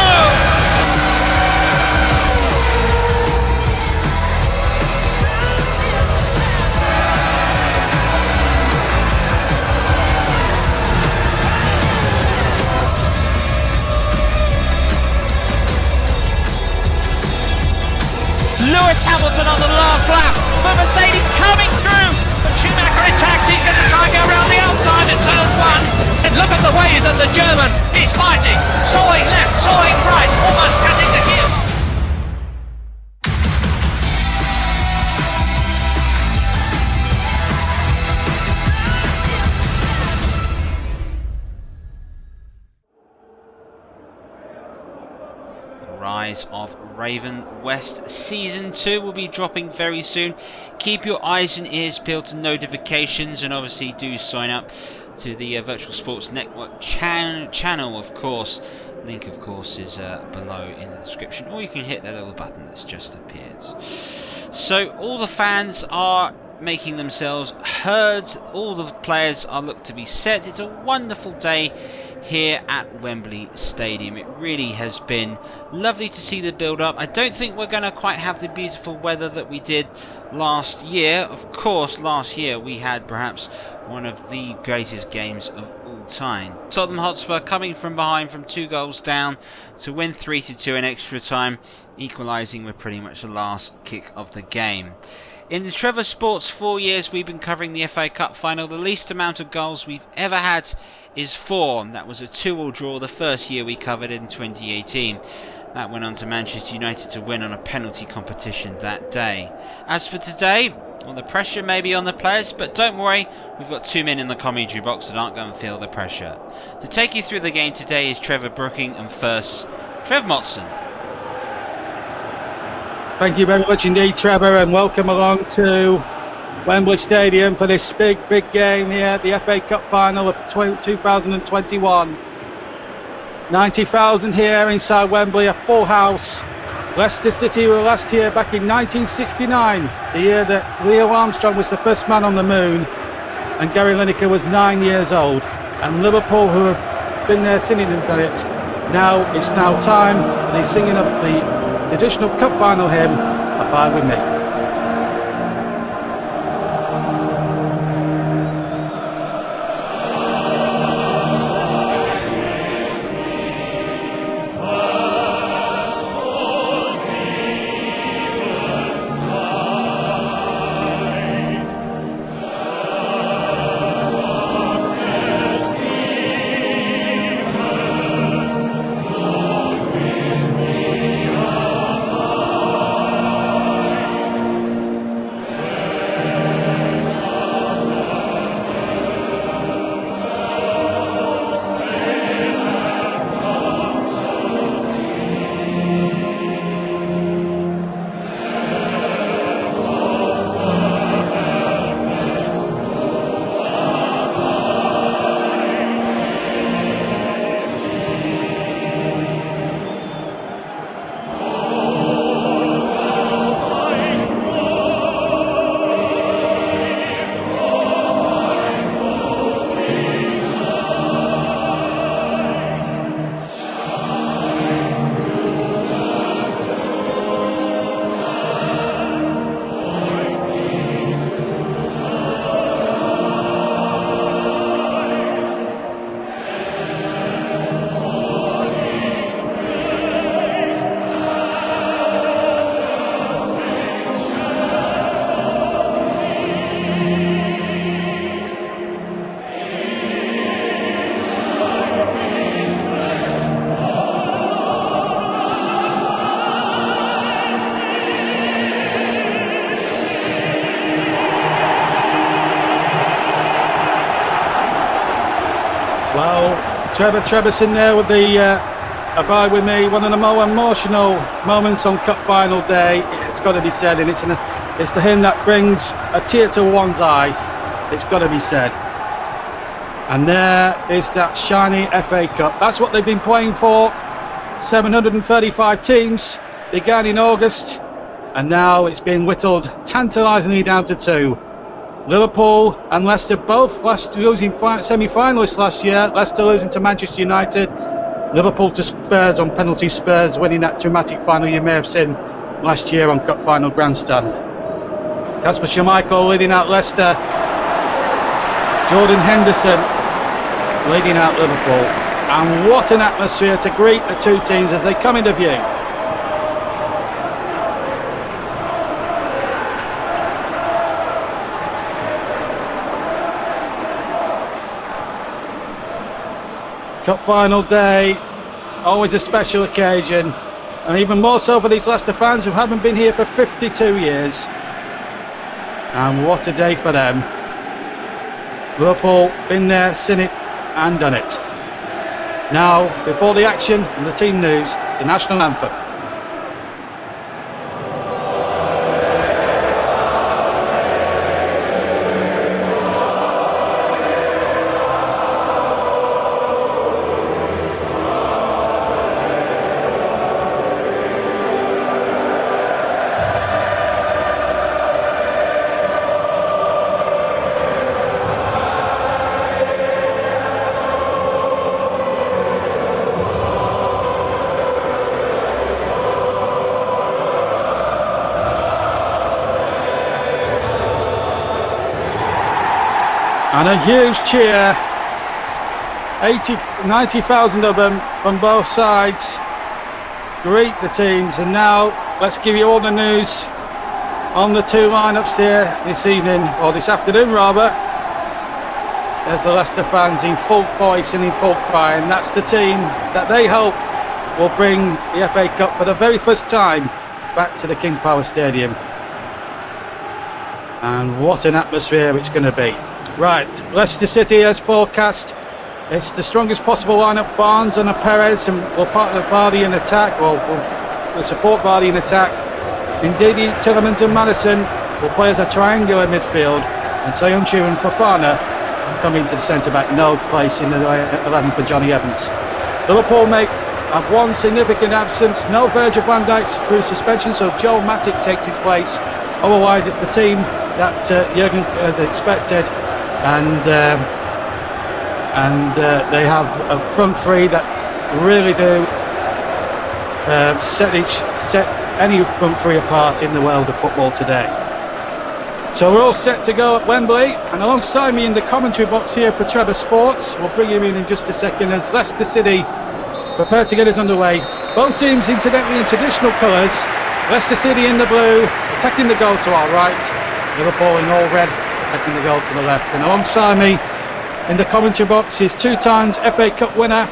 Lewis Hamilton on the last lap for Mercedes coming through, but Schumacher attacks. He's going to try and go around the outside at turn 1, and look at the way that the German is fighting, sawing left, sawing right, almost cutting the heel. Rise of Raven West Season 2 will be dropping very soon. Keep your eyes and ears peeled to notifications, and obviously do sign up to the Virtual Sports Network channel, of course. Link, of course, is below in the description, or you can hit that little button that's just appeared. So all the fans are making themselves heard. All the players are looked to be set. It's a wonderful day here at Wembley Stadium. It really has been lovely to see the build-up. I don't think we're going to quite have the beautiful weather that we did last year. Of course, last year we had perhaps one of the greatest games of all time. Tottenham Hotspur coming from behind from 2 goals down to win 3-2 in extra time, equalising with pretty much the last kick of the game. In the Trevor Sports 4 years we've been covering the FA Cup final, the least amount of goals we've ever had is 4. That was a 2-2 draw the first year we covered in 2018. That went on to Manchester United to win on a penalty competition that day. As for today, well, the pressure may be on the players, but don't worry, we've got 2 men in the commentary box that aren't going to feel the pressure. To take you through the game today is Trevor Brooking, and first, Trev Motson. Thank you very much indeed, Trevor, and welcome along to Wembley Stadium for this big game here, the FA Cup final of 2021. 90,000 here inside Wembley, a full house. Leicester City were last here back in 1969, the year that Leo Armstrong was the first man on the moon and Gary Lineker was 9 years old. and Liverpool, who have been there, singing and done it. Now it's now time. They're singing up the traditional cup final hymn, Abide With Me. Trevor's in there with the Abide With Me, one of the more emotional moments on Cup Final Day. It's got to be said, and it's the hymn that brings a tear to one's eye. It's got to be said. And there is that shiny FA Cup. That's what they've been playing for. 735 teams, began in August, and now it's been whittled tantalisingly down to 2. Liverpool and Leicester both losing semi-finalists last year. Leicester losing to Manchester United, Liverpool to Spurs on penalty, Spurs winning that dramatic final you may have seen last year on Cup Final Grandstand. Kasper Schmeichel leading out Leicester, Jordan Henderson leading out Liverpool, and what an atmosphere to greet the two teams as they come into view. Cup Final Day, always a special occasion, and even more so for these Leicester fans who haven't been here for 52 years. And what a day for them. Liverpool, been there, seen it and done it. Now, before the action and the team news, the national anthem. And a huge cheer, 90,000 of them from both sides, greet the teams. And now let's give you all the news on the two lineups here this evening, or this afternoon rather. There's the Leicester fans in full voice and in full cry, and that's the team that they hope will bring the FA Cup for the very first time back to the King Power Stadium. And what an atmosphere it's going to be. Right, Leicester City as forecast. It's the strongest possible lineup. Barnes and a Perez, and will partner Vardy in attack, or will support Vardy in attack. Indeed, Tielemans and Maddison will play as a triangular midfield, and Soyuncu and Fofana come into the centre-back. No place in the 11 for Johnny Evans. Liverpool have one significant absence. No Virgil van Dijk through suspension, so Joel Matip takes his place. Otherwise, it's the team that Jurgen has expected. And and they have a front three that really do set any front three apart in the world of football today. So we're all set to go at Wembley, and alongside me in the commentary box here for Trevor Sports, we'll bring him in just a second as Leicester City prepare to get us underway. Both teams incidentally in traditional colours. Leicester City in the blue, attacking the goal to our right. Liverpool in all red, attacking the goal to the left. And alongside me in the commentary box is 2 times FA Cup winner,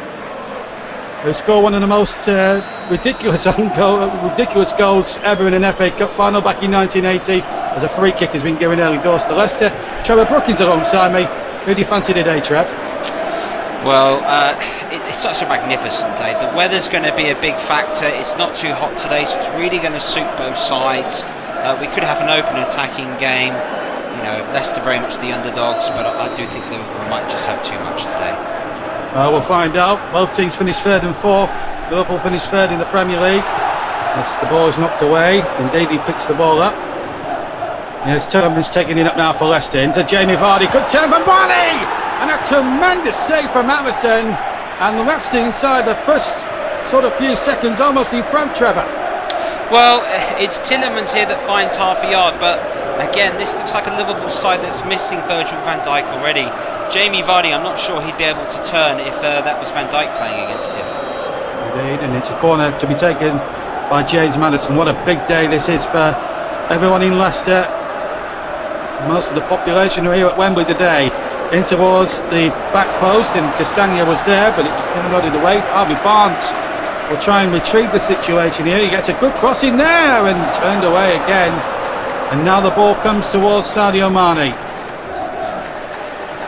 who scored one of the most ridiculous goals ever in an FA Cup final back in 1980, as a free kick has been given early doors to Leicester. Trevor Brookings alongside me. Who do you fancy today, Trev? Well, it's such a magnificent day. The weather's going to be a big factor. It's not too hot today, so it's really going to suit both sides. We could have an open attacking game. You know, Leicester very much the underdogs, but I do think Liverpool might just have too much today. We'll find out. Both teams finished 3rd and 4th. Liverpool finished 3rd in the Premier League. As the ball is knocked away, and Davey picks the ball up. Here's Tillman's taking it up now for Leicester. Into Jamie Vardy. Good turn for Vardy! And a tremendous save from Alisson. And Leicester inside the first sort of few seconds, almost in front, Trevor. Well, it's Tielemans here that finds half a yard, but again, this looks like a Liverpool side that's missing Virgil van Dijk already. Jamie Vardy, I'm not sure he'd be able to turn if that was Van Dijk playing against him. Indeed, and it's a corner to be taken by James Maddison. What a big day this is for everyone in Leicester. Most of the population are here at Wembley today. In towards the back post, and Castagna was there, but it was nodded away. Harvey Barnes will try and retrieve the situation here. He gets a good cross in there and turned away again. And now the ball comes towards Sadio Mane.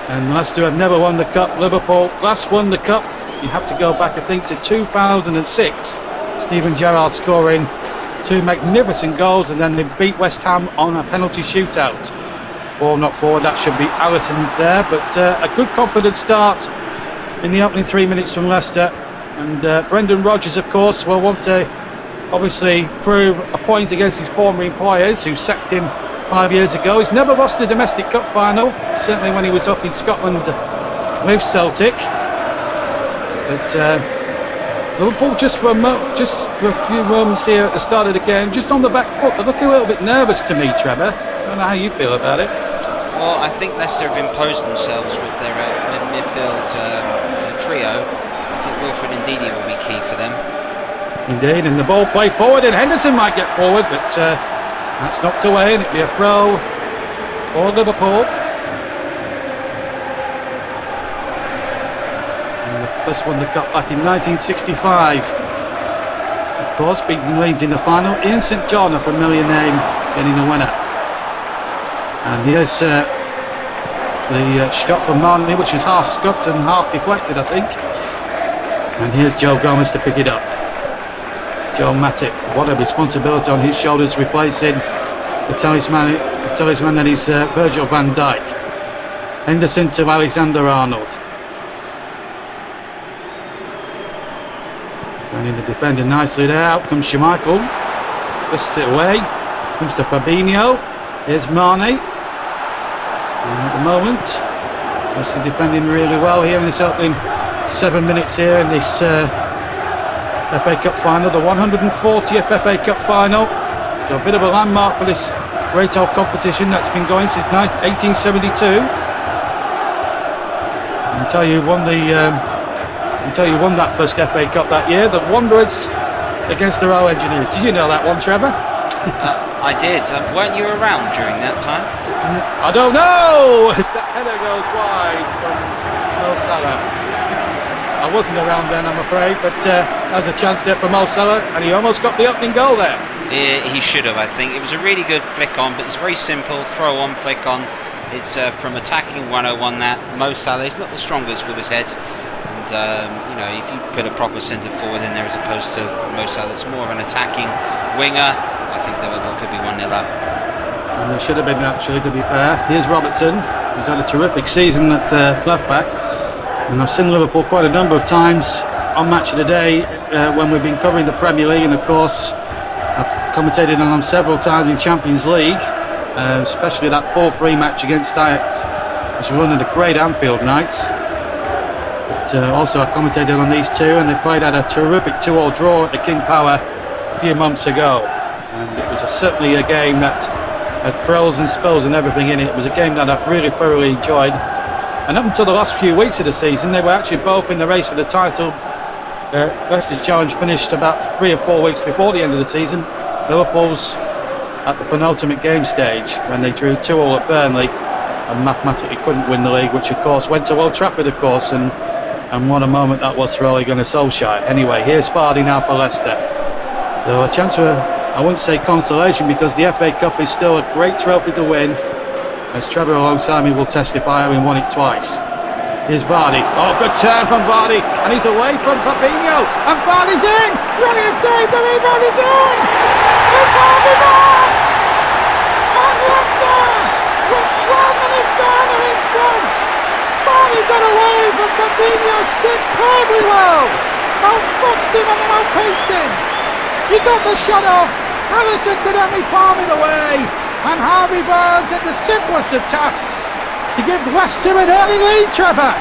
And Leicester have never won the cup. Liverpool last won the cup, you have to go back I think to 2006. Steven Gerrard scoring 2 magnificent goals, and then they beat West Ham on a penalty shootout. Ball not forward, that should be Alisson's there, but a good confident start in the opening 3 minutes from Leicester. And Brendan Rodgers, of course, will want to obviously prove a point against his former employers who sacked him 5 years ago. He's never lost a domestic cup final, certainly when he was up in Scotland with Celtic. But Liverpool just for a few moments here at the start of the game, just on the back foot. They look a little bit nervous to me, Trevor. I don't know how you feel about it. Well, I think Leicester have imposed themselves with their midfield trio. I think Wilfred Ndidi will be key for them. Indeed, and the ball played forward, and Henderson might get forward, but that's knocked away, and it'll be a throw for Liverpool. And the first won the cup back in 1965. Of course, beating Leeds in the final. Ian St John, a familiar name, getting the winner. And here's the shot from Mane, which is half scupped and half deflected, I think. And here's Joe Gomez to pick it up. Joe Matip, what a responsibility on his shoulders, replacing the talisman that is Virgil van Dijk. Henderson to Alexander-Arnold. Turning the defender nicely there. Out comes Schmeichel. Twists it away. Comes to Fabinho. Here's Mane. And at the moment, Leicester defending really well here in this opening 7 minutes here in this FA Cup final, the 140th FA Cup final. So a bit of a landmark for this great old competition that's been going since 1872. Until you won that first FA Cup that year, the Wanderers against the Royal Engineers. Did you know that one, Trevor? I did. Weren't you around during that time? I don't know! As that header goes wide from Mo Salah. I wasn't around then, I'm afraid, but there's a chance there for Mo Salah, and he almost got the opening goal there. He should have, I think. It was a really good flick on, but it's very simple. Throw on, flick on. It's from attacking 101 that. Mo Salah is not the strongest with his head. And, if you put a proper centre forward in there as opposed to Mo Salah, it's more of an attacking winger. I think Liverpool could be 1-0 up. And there should have been, actually, to be fair. Here's Robertson, who's had a terrific season at left back. And I've seen Liverpool quite a number of times on Match of the Day when we've been covering the Premier League, and of course I've commentated on them several times in Champions League, especially that 4-3 match against Ajax, which was one of the great Anfield nights. also I commentated on these two, and they played at a terrific 2-all draw at the King Power a few months ago. And it was certainly a game that had thrills and spills and everything in it. It was a game that I've really thoroughly enjoyed. And up until the last few weeks of the season, they were actually both in the race for the title. Leicester's challenge finished about 3 or 4 weeks before the end of the season. Liverpool's at the penultimate game stage when they drew 2-all at Burnley and mathematically couldn't win the league, which of course went to Old Trafford, of course, and what a moment that was for Ole Gunnar Solskjaer. Anyway, here's Vardy now for Leicester. So a chance for, I wouldn't say consolation, because the FA Cup is still a great trophy to win, as Trevor alongside me will testify, having won it twice. Here's Vardy. Oh, good turn from Vardy, and he's away from Fabinho, and Vardy's in! Brilliant save, Vardy's in! It's Harvey Barnes! And Leicester, with 12 minutes gone, are in front! Vardy got away from Fabinho superbly well! Outfoxed him and outpaced him! He got the shot off, Alisson could only palm it away, and Harvey Barnes had the simplest of tasks to give Leicester an early lead, Trevor.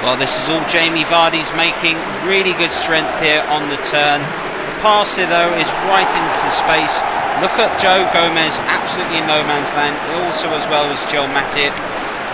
Well, this is all Jamie Vardy's making. Really good strength here on the turn. The pass here, though, is right into space. Look at Joe Gomez, absolutely in no man's land. Also, as well as Joel Matip.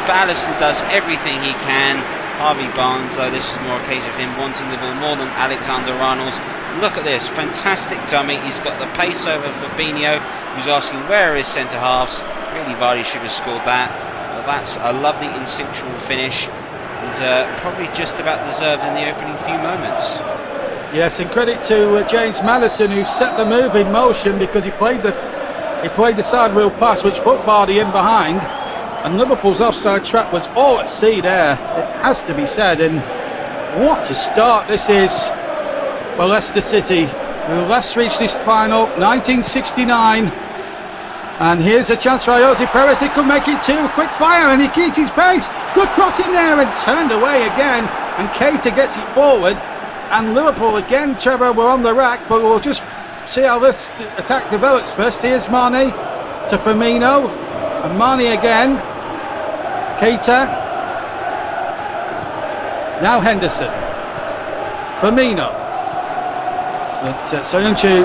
But Alisson does everything he can. Harvey Barnes, though, this is more a case of him wanting the ball more than Alexander Arnold. Look at this, fantastic dummy. He's got the pace over Fabinho, who's asking where are his centre halves. Really, Vardy should have scored that. Well, that's a lovely instinctual finish, and probably just about deserved in the opening few moments. Yes, and credit to James Maddison, who set the move in motion, because he played the side wheel pass which put Vardy in behind, and Liverpool's offside trap was all at sea there, it has to be said. And what a start this is for Leicester City, who last reached this final 1969. And here's a chance for Jose Perez. They could make it too. Quick fire, and he keeps his pace. Good cross in there, and turned away again. And Keita gets it forward. And Liverpool again, Trevor, were on the rack, but we'll just see how this attack develops first. Here's Mane to Firmino, and Mane again. Keita. Now Henderson. Firmino. But Soyuncu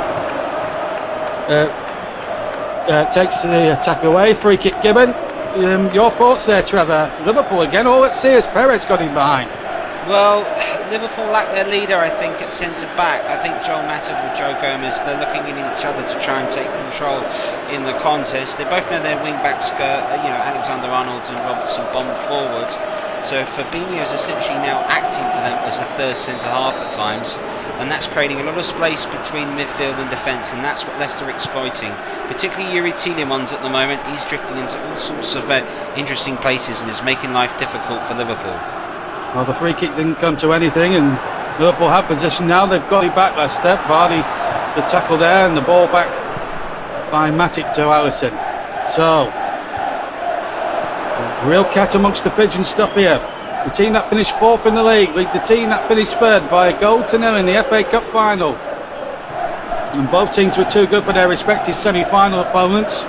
takes the attack away. Free kick given. Your thoughts there, Trevor? Liverpool again, all at sea as Perez got him behind. Well, Liverpool lack their leader, I think, at centre-back. I think Joel Matip and Joe Gomez, they're looking in each other to try and take control in the contest. They both know their wing-backs, Alexander Arnold and Robertson bomb forward. So Fabinho is essentially now acting for them as a third centre-half at times. And that's creating a lot of space between midfield and defence, and that's what Leicester are exploiting. Particularly Yuri Tielemans at the moment. He's drifting into all sorts of interesting places and is making life difficult for Liverpool. Well, the free kick didn't come to anything, and Liverpool have possession now. They've got it back last step. Vardy, the tackle there, and the ball back by Matip to Alisson. So, real cat amongst the pigeons stuff here. The team that finished fourth in the league lead the team that finished third by 1-0 in the FA Cup final. And both teams were too good for their respective semi-final opponents.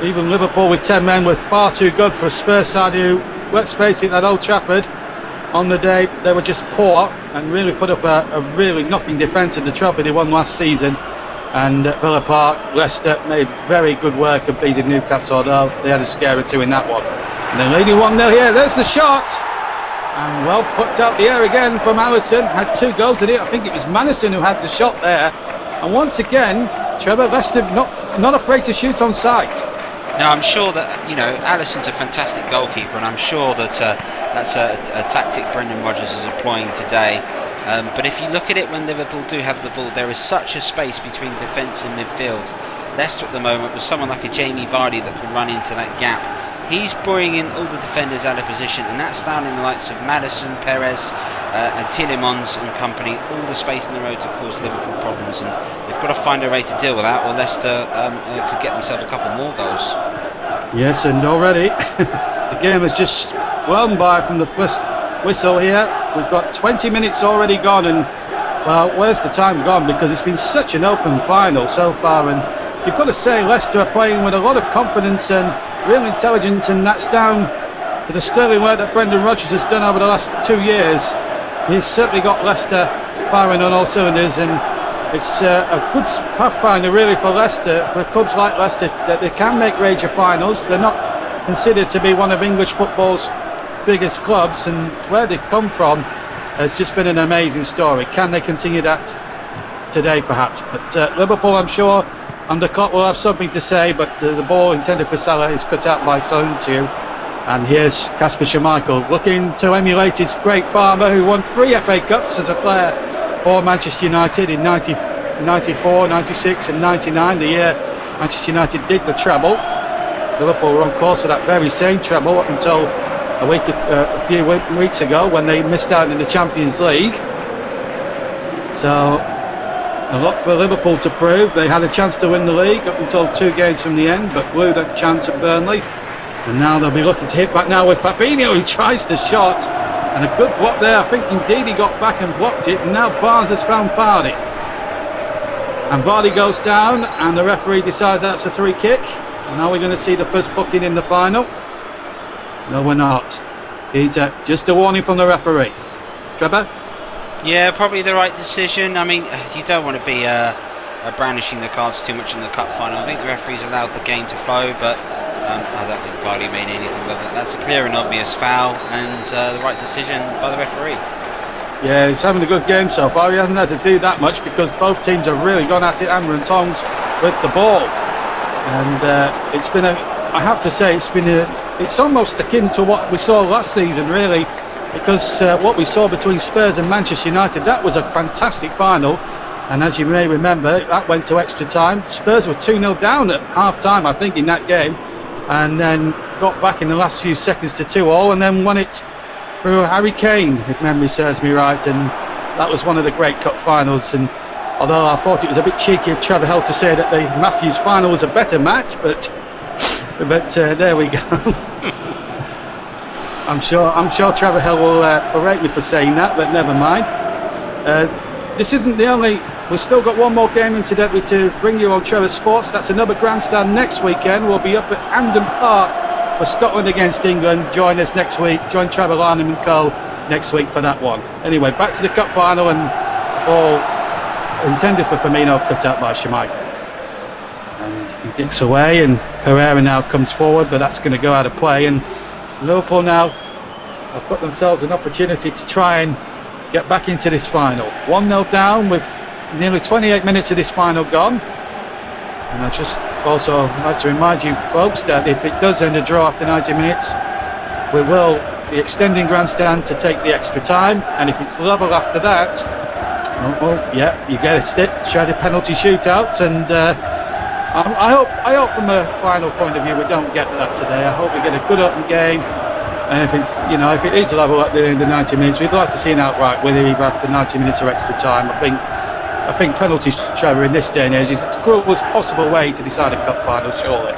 Even Liverpool with 10 men were far too good for a Spurs side who, let's face it, at Old Trafford on the day they were just poor and really put up a really nothing defence of the trophy they won last season. And at Villa Park, Leicester made very good work of beating Newcastle, although they had a scare or two in that one. And then leading 1-0 here, there's the shot, and well put out the air again from Alisson. Had 2 goals in it. I think it was Maddison who had the shot there. And once again, Trevor, Leicester not afraid to shoot on sight. Now, I'm sure that, Alisson's a fantastic goalkeeper, and I'm sure that that's a tactic Brendan Rodgers is employing today. But if you look at it when Liverpool do have the ball, there is such a space between defence and midfield. Leicester at the moment, with someone like a Jamie Vardy that can run into that gap, he's bringing all the defenders out of position, and that's allowing the likes of Maddison, Perez and Tielemans and company all the space in the road to cause Liverpool problems, and they've got to find a way to deal with that, or Leicester could get themselves a couple more goals. Yes, and already the game has just flown by from the first whistle here. We've got 20 minutes already gone, and well, where's the time gone? Because it's been such an open final so far, and you've got to say Leicester are playing with a lot of confidence and real intelligence, and that's down to the sterling work that Brendan Rodgers has done over the last 2 years, he's certainly got Leicester firing on all cylinders, and it's a good pathfinder really for Leicester, for clubs like Leicester, that they can make major finals. They're not considered to be one of English football's biggest clubs, and where they've come from has just been an amazing story. Can they continue that today perhaps? But Liverpool, I'm sure, under Klopp will have something to say, but the ball intended for Salah is cut out by Soyuncu. And here's Kasper Schmeichel looking to emulate his great father, who won 3 FA Cups as a player for Manchester United in 94, 96 and 99, the year Manchester United did the treble. Liverpool were on course for that very same treble up until a few weeks ago when they missed out in the Champions League. So a lot for Liverpool to prove. They had a chance to win the league up until 2 games from the end, but blew that chance at Burnley. And now they'll be looking to hit back now with Fabinho, who tries the shot. And a good block there. I think indeed he got back and blocked it. And now Barnes has found Vardy. And Vardy goes down, and the referee decides that's a 3 kick. And now we're going to see the first booking in the final. No, we're not. It's just a warning from the referee. Trevor? Yeah, probably the right decision. I mean, you don't want to be brandishing the cards too much in the cup final. I think the referee's allowed the game to flow, but I don't think Vardy made anything of it. That's a clear and obvious foul, and the right decision by the referee. Yeah, he's having a good game so far. He hasn't had to do that much because both teams have really gone at it hammer and tongs with the ball. And it's been I have to say, it's almost akin to what we saw last season, really, because what we saw between Spurs and Manchester United, that was a fantastic final. And as you may remember, that went to extra time. Spurs were 2-0 down at half-time, I think, in that game, and then got back in the last few seconds to 2-2, and then won it through Harry Kane, if memory serves me right. And that was one of the great cup finals. And although I thought it was a bit cheeky of Trevor Hell to say that the Matthews final was a better match, but there we go. I'm sure Trevor Hell will berate me for saying that, but never mind. This isn't the only. We've still got one more game, incidentally, to bring you on Trevor Sports. That's another grandstand next weekend. We'll be up at Hampden Park for Scotland against England. Join us next week. Join Trevor Larnham and co next week for that one. Anyway, back to the cup final, and ball intended for Firmino, cut out by Schmeichel. And he gets away, and Pereira now comes forward, but that's going to go out of play. And Liverpool now have put themselves an opportunity to try and get back into this final. 1-0 down with nearly 28 minutes of this final gone. And I just also like to remind you folks that if it does end a draw after 90 minutes, we will be extending grandstand to take the extra time. And if it's level after that, yeah, you get it, try the penalty shootouts. And I hope from a final point of view we don't get that today. I hope we get a good open game. And if it is level at the end of 90 minutes, we'd like to see an outright winner either after 90 minutes or extra time. I think penalties, Trevor, in this day and age is the cruelest possible way to decide a cup final, surely.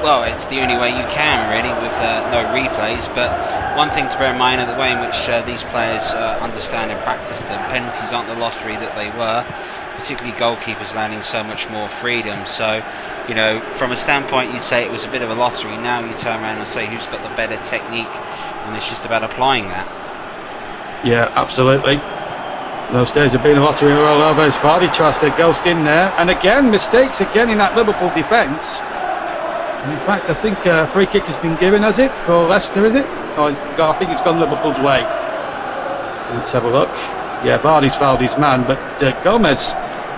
Well, it's the only way you can, really, with no replays. But one thing to bear in mind, the way in which these players understand and practice them, penalties aren't the lottery that they were, particularly goalkeepers landing so much more freedom. So, from a standpoint, you'd say it was a bit of a lottery. Now you turn around and say who's got the better technique, and it's just about applying that. Yeah, absolutely. Those days have been a lottery all over. As Vardy tries to ghost in there, and again mistakes again in that Liverpool defence. In fact, I think a free kick has been given, has it, for Leicester, is it? Oh, I think it's gone Liverpool's way. Let's have a look. Yeah, Vardy's fouled his man, but Gomez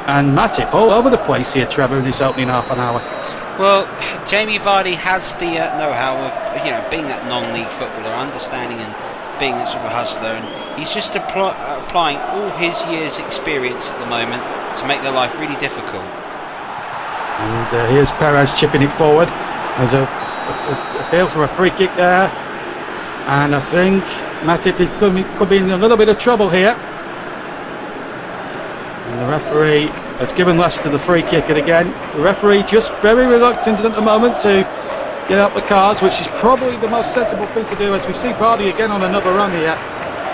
and Matip all over the place here, Trevor, in this opening half an hour. Well, Jamie Vardy has the know-how of being that non-league footballer, understanding and being that sort of hustler, and he's just applying all his years' experience at the moment to make their life really difficult. And here's Perez chipping it forward. There's a appeal for a free kick there, and I think Matip could be in a little bit of trouble here. And the referee has given Leicester the free kick, and again the referee just very reluctant at the moment to get out the cards, which is probably the most sensible thing to do, as we see Vardy again on another run here.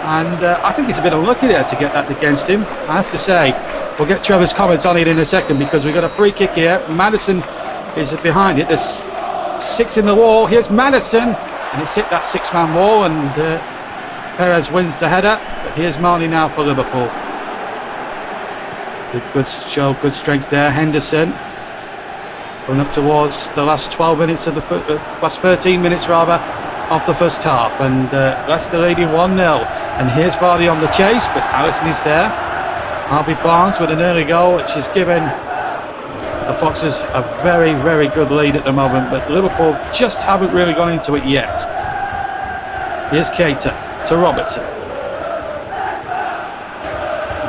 And I think he's a bit unlucky there to get that against him, I have to say. We'll get Trevor's comments on it in a second, because we've got a free kick here. Maddison is behind it. There's 6 in the wall. Here's Maddison, and it's hit that six-man wall, and Perez wins the header. But here's Marnie now for Liverpool. Good show, good strength there. Henderson going up towards the last 12 minutes of the last 13 minutes rather of the first half, and Leicester leading 1-0. And here's Vardy on the chase, but Alisson is there. Harvey Barnes with an early goal, which has given the Foxes a very, very good lead at the moment, but Liverpool just haven't really gone into it yet. Here's Keita to Robertson.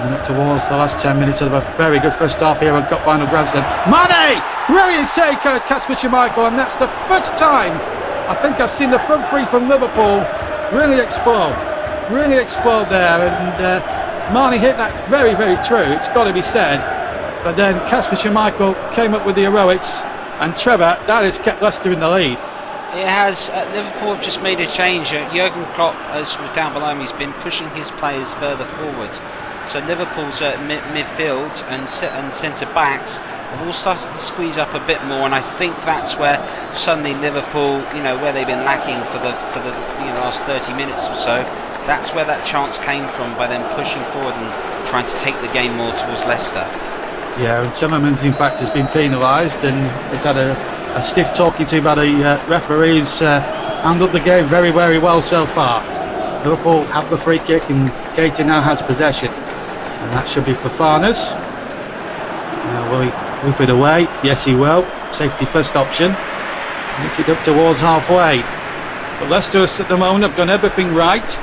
And up towards the last 10 minutes of a very good first half here on Cup Final Grandstand. Mane! Brilliant save, Kasper Schmeichel, and that's the first time I think I've seen the front three from Liverpool really explode there, and Mane hit that very, very true, it's got to be said. But then Kasper Schmeichel came up with the heroics, and Trevor, that has kept Leicester in the lead. It has. Liverpool have just made a change. Jurgen Klopp, as we're down below me, has been pushing his players further forward. So Liverpool's midfield and centre backs have all started to squeeze up a bit more, and I think that's where suddenly Liverpool, where they've been lacking for the last 30 minutes or so, that's where that chance came from, by them pushing forward and trying to take the game more towards Leicester. Yeah, and Timmermans in fact has been penalised, and it's had a stiff talking to by the referees. Handled the game very, very well so far. Liverpool have the free kick, and Keita now has possession, and that should be for Farners. Will he move it away? Yes, he will. Safety first option. Gets it up towards halfway. But Leicester at the moment have done everything right.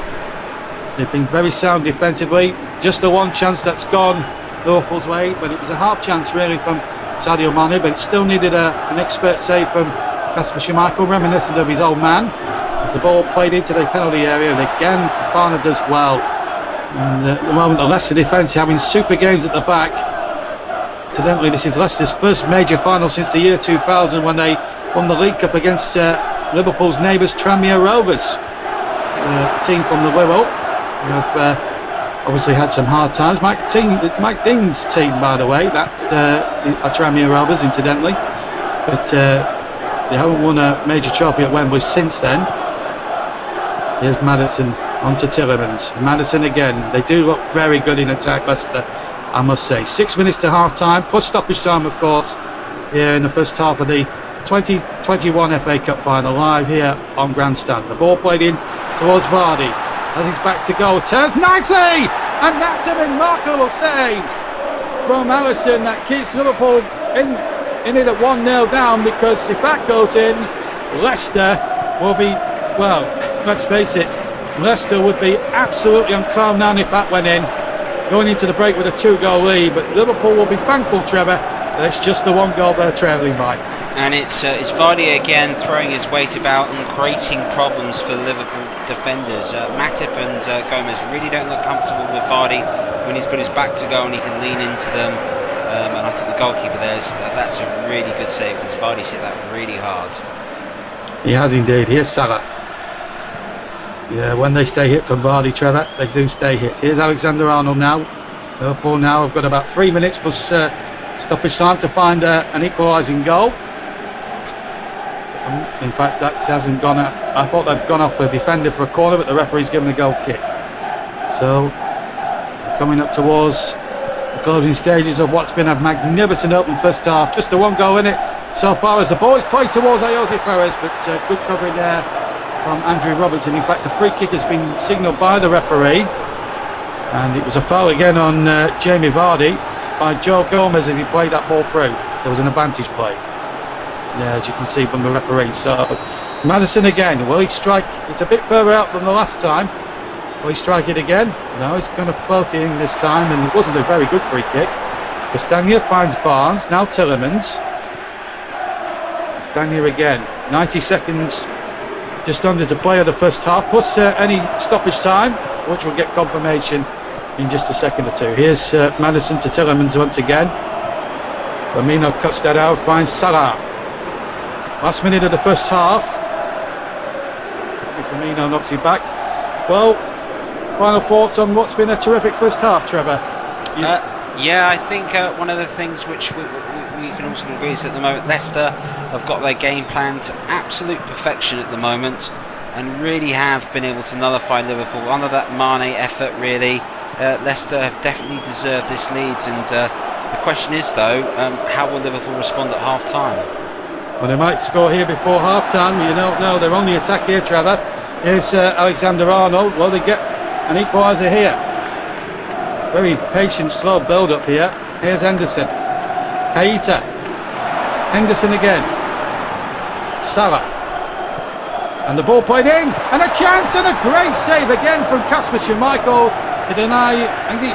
They've been very sound defensively. Just the one chance that's gone Liverpool's way, but it was a half chance really from Sadio Mane, but it still needed an expert save from Kasper Schmeichel, reminiscent of his old man, as the ball played into the penalty area, and again Fofana does well. And at the moment the Leicester defence having super games at the back. Incidentally, this is Leicester's first major final since the year 2000, when they won the League Cup against Liverpool's neighbours Tranmere Rovers, a team from the Wirral, who have obviously had some hard times. Mike Dean's team, by the way, that Tranmere Rovers, incidentally, but they haven't won a major trophy at Wembley since then. Here's Maddison onto Tielemans. Maddison again. They do look very good in attack, Leicester, I must say. 6 minutes to half time, plus stoppage time, of course, here in the first half of the 2021 FA Cup final, live here on Grandstand. The ball played in towards Vardy. As he's back to goal, turns 90, and that's a remarkable save from Alisson that keeps Liverpool in it at 1-0 down, because if that goes in, Leicester will be, well, let's face it, Leicester would be absolutely on cloud nine if that went in, going into the break with a 2-goal lead. But Liverpool will be thankful, Trevor, that it's just the 1 goal they're travelling by. And it's Vardy again throwing his weight about and creating problems for Liverpool defenders. Matip and Gomez really don't look comfortable with Vardy when he's got his back to goal and he can lean into them. And I think the goalkeeper there, that's a really good save, because Vardy's hit that really hard. He has indeed. Here's Salah. Yeah, when they stay hit from Vardy, Trevor, they do stay hit. Here's Alexander-Arnold now. Liverpool now have got about 3 minutes plus stoppage time to find an equalising goal. In fact, that hasn't gone out. I thought they'd gone off a defender for a corner, but the referee's given a goal kick. So, coming up towards the closing stages of what's been a magnificent open first half. Just the 1 goal in it so far, as the ball is played towards Jose Perez, but good covering there from Andrew Robertson. In fact, a free kick has been signalled by the referee, and it was a foul again on Jamie Vardy by Joe Gomez as he played that ball through. There was an advantage play. Yeah, as you can see from the referee. So Maddison again, will he strike? It's a bit further out than the last time. Will he strike it again? No, he's going to float it in this time, and it wasn't a very good free kick. Castagna finds Barnes, now Tielemans. Castagna again, 90 seconds just under to play of the first half, plus any stoppage time, which will get confirmation in just a second or two. Here's Maddison to Tielemans once again. Firmino cuts that out, finds Salah. Last minute of the first half. Firmino knocks it back. Well, final thoughts on what's been a terrific first half, Trevor? Yeah, I think one of the things which we can also agree is at the moment Leicester have got their game plan to absolute perfection at the moment. and really have been able to nullify Liverpool under that Mane effort. Really, Leicester have definitely deserved this lead, and the question is though, how will Liverpool respond at half time? Well, they might score here before half time. You don't know. They're on the attack here, Trevor. Here's Alexander-Arnold. Will they get an equaliser here? Very patient, slow build-up here. Here's Henderson. Keita. Henderson again. Salah. And the ball played in. And a chance and a great save again from Kasper Schmeichel to deny. I think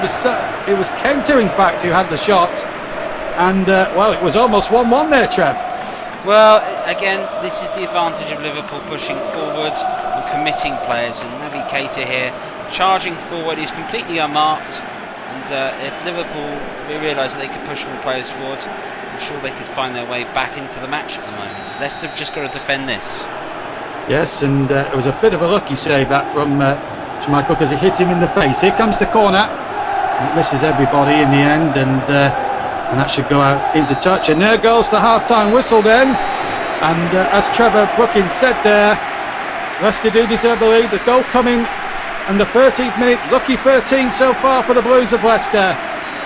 it was Kenter, in fact, who had the shot. And, well, it was almost 1-1 there, Trev. Well, again, this is the advantage of Liverpool pushing forward and committing players. And Naby Keita here, charging forward, he's completely unmarked. And if Liverpool realise that they could push more players forward, I'm sure they could find their way back into the match at the moment. So Leicester have just got to defend this. Yes, and it was a bit of a lucky save that from Schmeichel, because it hit him in the face. Here comes the corner. It misses everybody in the end, and that should go out into touch. And there goes the half-time whistle then. And as Trevor Brookins said there, Leicester do deserve the lead. The goal coming and the 13th minute, lucky 13 so far for the Blues of Leicester.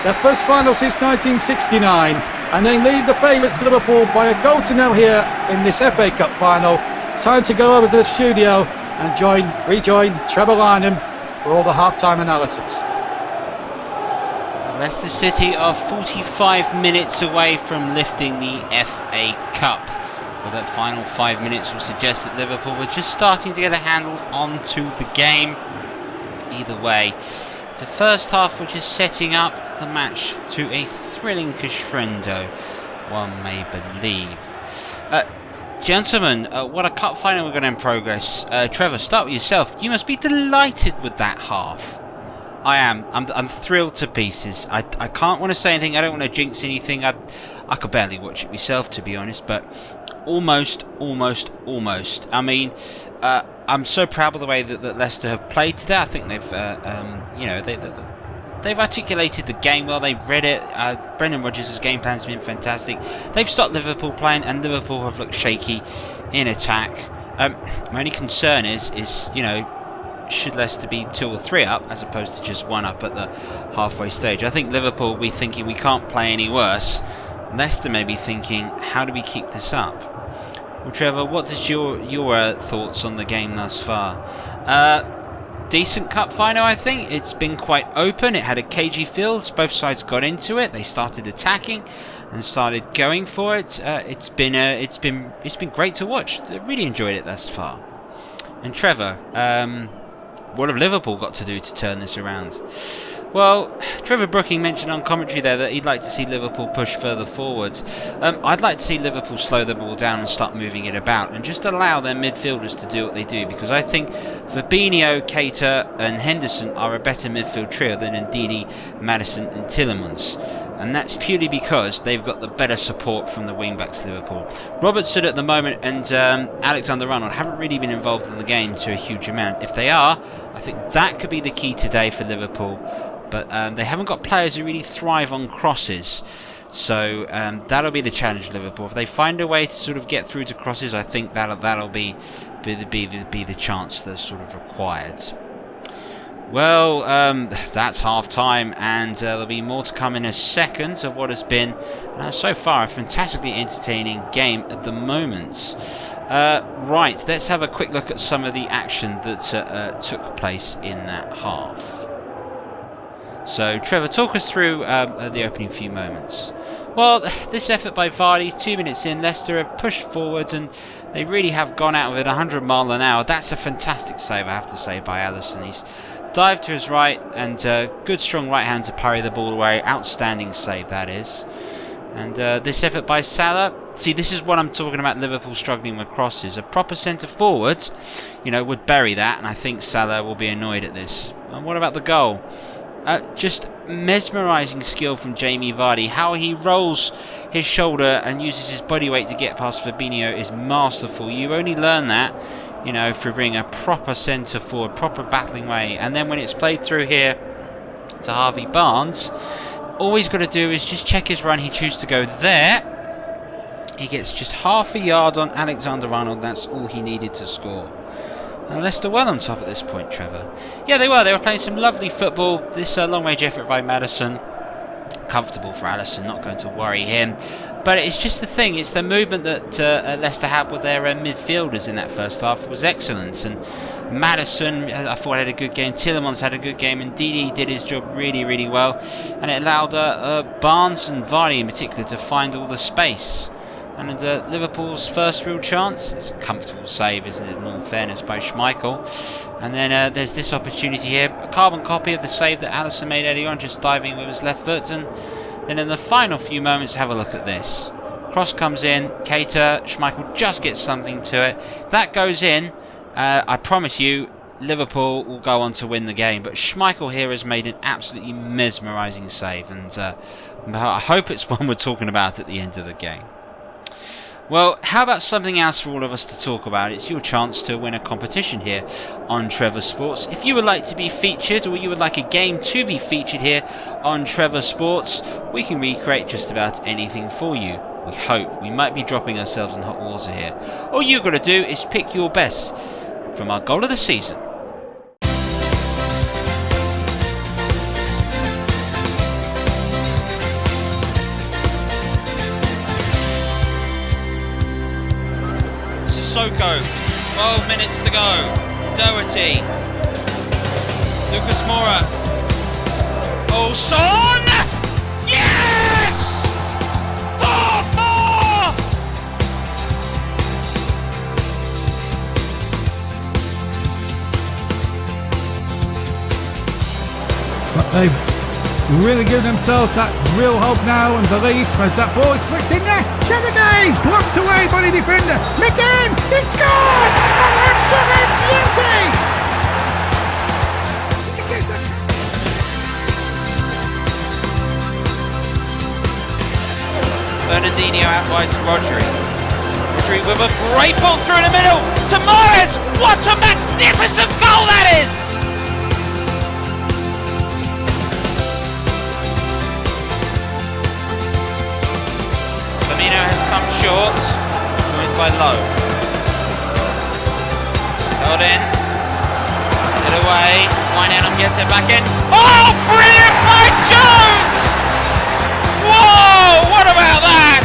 Their first final since 1969, and they lead the favourites Liverpool by a goal to nil here in this FA Cup final. Time to go over to the studio and rejoin Trevor Lynham for all the half-time analysis. Leicester City are 45 minutes away from lifting the FA Cup. Well, that final 5 minutes will suggest that Liverpool were just starting to get a handle onto the game. Either way, it's a first half which is setting up the match to a thrilling crescendo, one may believe. Gentlemen, what a cup final we've got in progress. Trevor, start with yourself. You must be delighted with that half. I am. I'm thrilled to pieces. I can't want to say anything. I don't want to jinx anything. I could barely watch it myself, to be honest, but almost. I mean, I'm so proud of the way that Leicester have played today. I think they've articulated the game well. They read it. Brendan Rodgers' game plan has been fantastic. They've stopped Liverpool playing, and Liverpool have looked shaky in attack. My only concern is should Leicester be 2 or 3 up as opposed to just 1 up at the halfway stage? I think Liverpool will be thinking we can't play any worse. Leicester may be thinking, how do we keep this up? Well, Trevor, what is your thoughts on the game thus far? Decent cup final, I think. It's been quite open. It had a cagey feel. Both sides got into it. They started attacking and started going for it. It's been great to watch. I really enjoyed it thus far. And Trevor, what have Liverpool got to do to turn this around? Well, Trevor Brooking mentioned on commentary there that he'd like to see Liverpool push further forward. I'd like to see Liverpool slow the ball down and start moving it about and just allow their midfielders to do what they do, because I think Fabinho, Keita and Henderson are a better midfield trio than Ndidi, Maddison and Tielemans. And that's purely because they've got the better support from the wing-backs Liverpool. Robertson at the moment and Alexander-Arnold haven't really been involved in the game to a huge amount. If they are, I think that could be the key today for Liverpool. But they haven't got players who really thrive on crosses. So that'll be the challenge of Liverpool. If they find a way to sort of get through to crosses, I think that'll be the chance that's sort of required. Well, that's half-time, and there'll be more to come in a second of what has been, so far, a fantastically entertaining game at the moment. Right, let's have a quick look at some of the action that took place in that half. So, Trevor, talk us through the opening few moments. Well, this effort by Vardy's 2 minutes in, Leicester have pushed forwards and they really have gone out with it 100 miles an hour. That's a fantastic save, I have to say, by Alisson. He's dived to his right and good strong right hand to parry the ball away. Outstanding save, that is. And this effort by Salah. See, this is what I'm talking about, Liverpool struggling with crosses. A proper centre forward, would bury that, and I think Salah will be annoyed at this. And what about the goal? Just mesmerising skill from Jamie Vardy. How he rolls his shoulder and uses his body weight to get past Fabinho is masterful. You only learn that, through being a proper centre forward, proper battling way. And then when it's played through here to Harvey Barnes, all he's got to do is just check his run. He chooses to go there. He gets just half a yard on Alexander-Arnold. That's all he needed to score. And Leicester well on top at this point, Trevor. Yeah, they were. They were playing some lovely football. This long-range effort by Maddison. Comfortable for Alisson, not going to worry him. But it's just the thing, it's the movement that Leicester had with their midfielders in that first half was excellent. And Maddison, I thought, had a good game. Tielemans had a good game. And Didi did his job really, really well. And it allowed Barnes and Vardy in particular to find all the space. And Liverpool's first real chance, it's a comfortable save, isn't it, in all fairness, by Schmeichel. And then there's this opportunity here, a carbon copy of the save that Alisson made earlier on, just diving with his left foot. And then in the final few moments, have a look at this. Cross comes in, Keita, Schmeichel just gets something to it. If that goes in, I promise you, Liverpool will go on to win the game. But Schmeichel here has made an absolutely mesmerising save. And I hope it's one we're talking about at the end of the game. Well, how about something else for all of us to talk about? It's your chance to win a competition here on Trevor Sports. If you would like to be featured, or you would like a game to be featured here on Trevor Sports, we can recreate just about anything for you. We hope. We might be dropping ourselves in hot water here. All you've got to do is pick your best from our goal of the season. Sissoko, 12 minutes to go. Doherty, Lucas Moura, Olson, yes! 4-4! But they've really given themselves that real hope now and belief as that ball is flicked in there. Shanaday blocked away by the defender. McGinn, he scored! An absolute beauty! Fernandinho out wide to Rodri. Rodri with a great ball through the middle to Morris. What a magnificent goal that is! Firmino has come short, joined by Lowe. Held in, hit away, Wijnaldum gets it back in. Oh, brilliant by Jones! Whoa, what about that?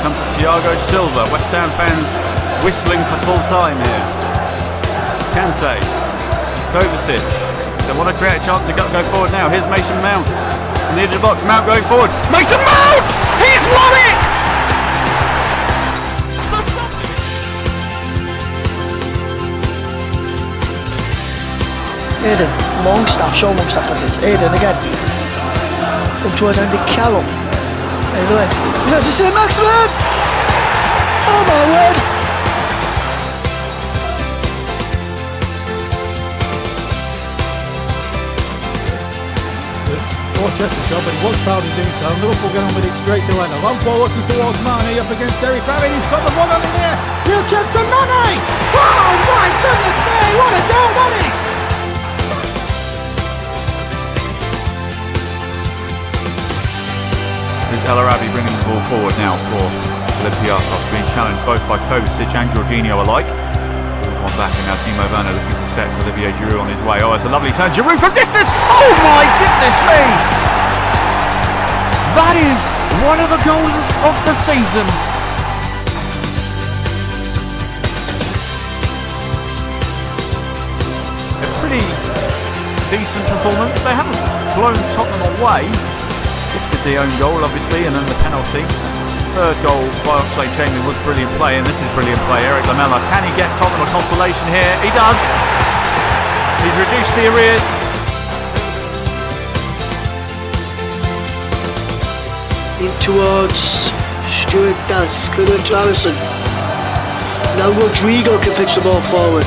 Comes to Thiago Silva. West Ham fans whistling for full time here. Kante, Kovacic. They want to create a chance to go forward now. Here's Mason Mount. On the edge of the box, Mount going forward. Mason Mount! He's won it! Aiden, Longstaff, show Longstaff that is. Aiden again. Up towards Andy Carroll. Anyway, let's see Maximum! Oh my word! Chester's job, but he was proud of doing so. Liverpool get on with it straight away. The long ball working towards Mane up against Derek Barry. He's got the one on in here. Real chance for Mane. Oh my goodness me! What a goal that is! Here's El Arabi bringing the ball forward now for Olympiacos, being challenged both by Kovacic and Jorginho alike. One back, and now Timo Werner looking to set Olivier Giroud on his way. Oh, it's a lovely turn. Giroud from distance. Oh my goodness me! That is one of the goals of the season. A pretty decent performance. They haven't blown Tottenham away. Gifted the own goal, obviously, and then the penalty. Third goal by Oxlade-Chamberlain was brilliant play, and this is brilliant play. Eric Lamela, can he get Tottenham a consolation here? He does. He's reduced the arrears. In towards Stuart Dance, clear to Harrison. Now Rodrigo can fetch the ball forward.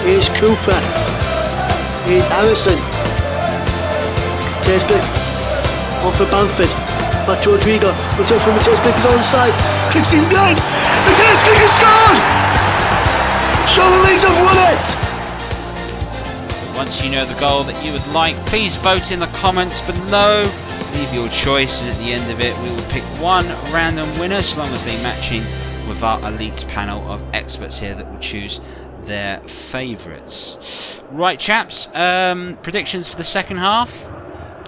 Here's Cooper. Here's Harrison. Mateus Blick. On for Bamford. Back to Rodrigo. Return from Mateus Blick is onside. Kicks in behind. Mateus Blick has scored! Shoulder Leagues have won it! Once you know the goal that you would like, please vote in the comments below. Leave your choice, and at the end of it we will pick one random winner, as long as they matching with our elite panel of experts here that will choose their favourites. Right, chaps, predictions for the second half.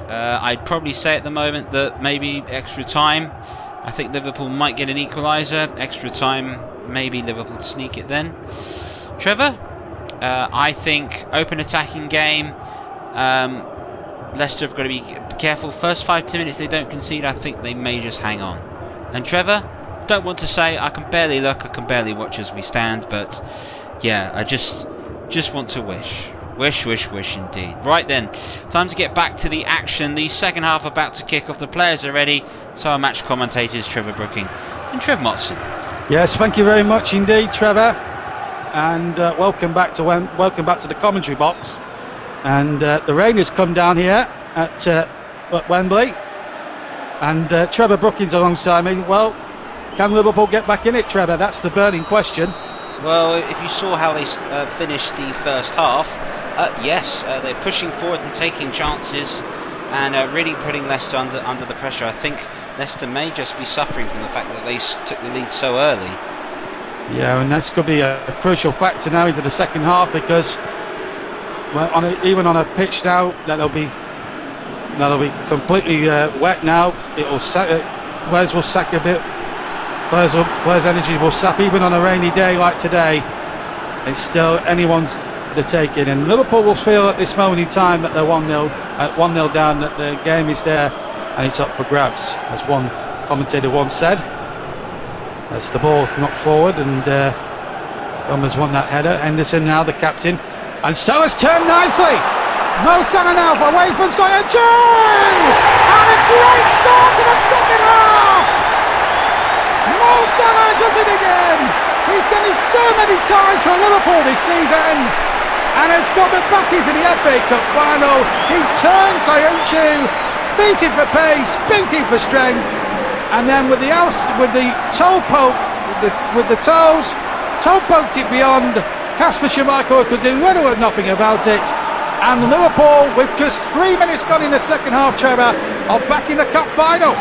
I'd probably say at the moment that maybe extra time. I think Liverpool might get an equaliser. Extra time, maybe Liverpool sneak it then. Trevor? I think open attacking game. Leicester have got to be careful. First 5-10 minutes they don't concede. I think they may just hang on. And Trevor? Don't want to say. I can barely look. I can barely watch as we stand. But yeah, I just want to wish. Wish indeed. Right then, time to get back to the action. The second half about to kick off. The players are ready. So our match commentators, Trevor Brooking and Trev Motson. Yes, thank you very much indeed, Trevor. And welcome back to the commentary box. And the rain has come down here at Wembley. And Trevor Brookings alongside me. Well, can Liverpool get back in it, Trevor? That's the burning question. Well, if you saw how they finished the first half, yes, they're pushing forward and taking chances and really putting Leicester under the pressure. I think Leicester may just be suffering from the fact that they took the lead so early. Yeah, and that's going to be a crucial factor now into the second half, because even on a pitch now that'll be completely wet now. Players will sack a bit. Players' energy will sap even on a rainy day like today. It's still anyone's to take it, and Liverpool will feel at this moment in time that they're 1-0 down, that the game is there and it's up for grabs, as one commentator once said. That's the ball knocked forward, and Gomez won that header. Henderson now the captain, and Salah's turned nicely. Mo Salah now away from Sayajin, and a great start to the second half. Mo Salah does it again. He's done it so many times for Liverpool this season, and has got them back into the FA Cup final. He turns Sayajin, beat him for pace, beat him for strength, and then with the toe poke, with the toes, toe poked it beyond. Kasper Schmeichel could do little or nothing about it. And Liverpool, with just 3 minutes gone in the second half, Trevor, are back in the cup final.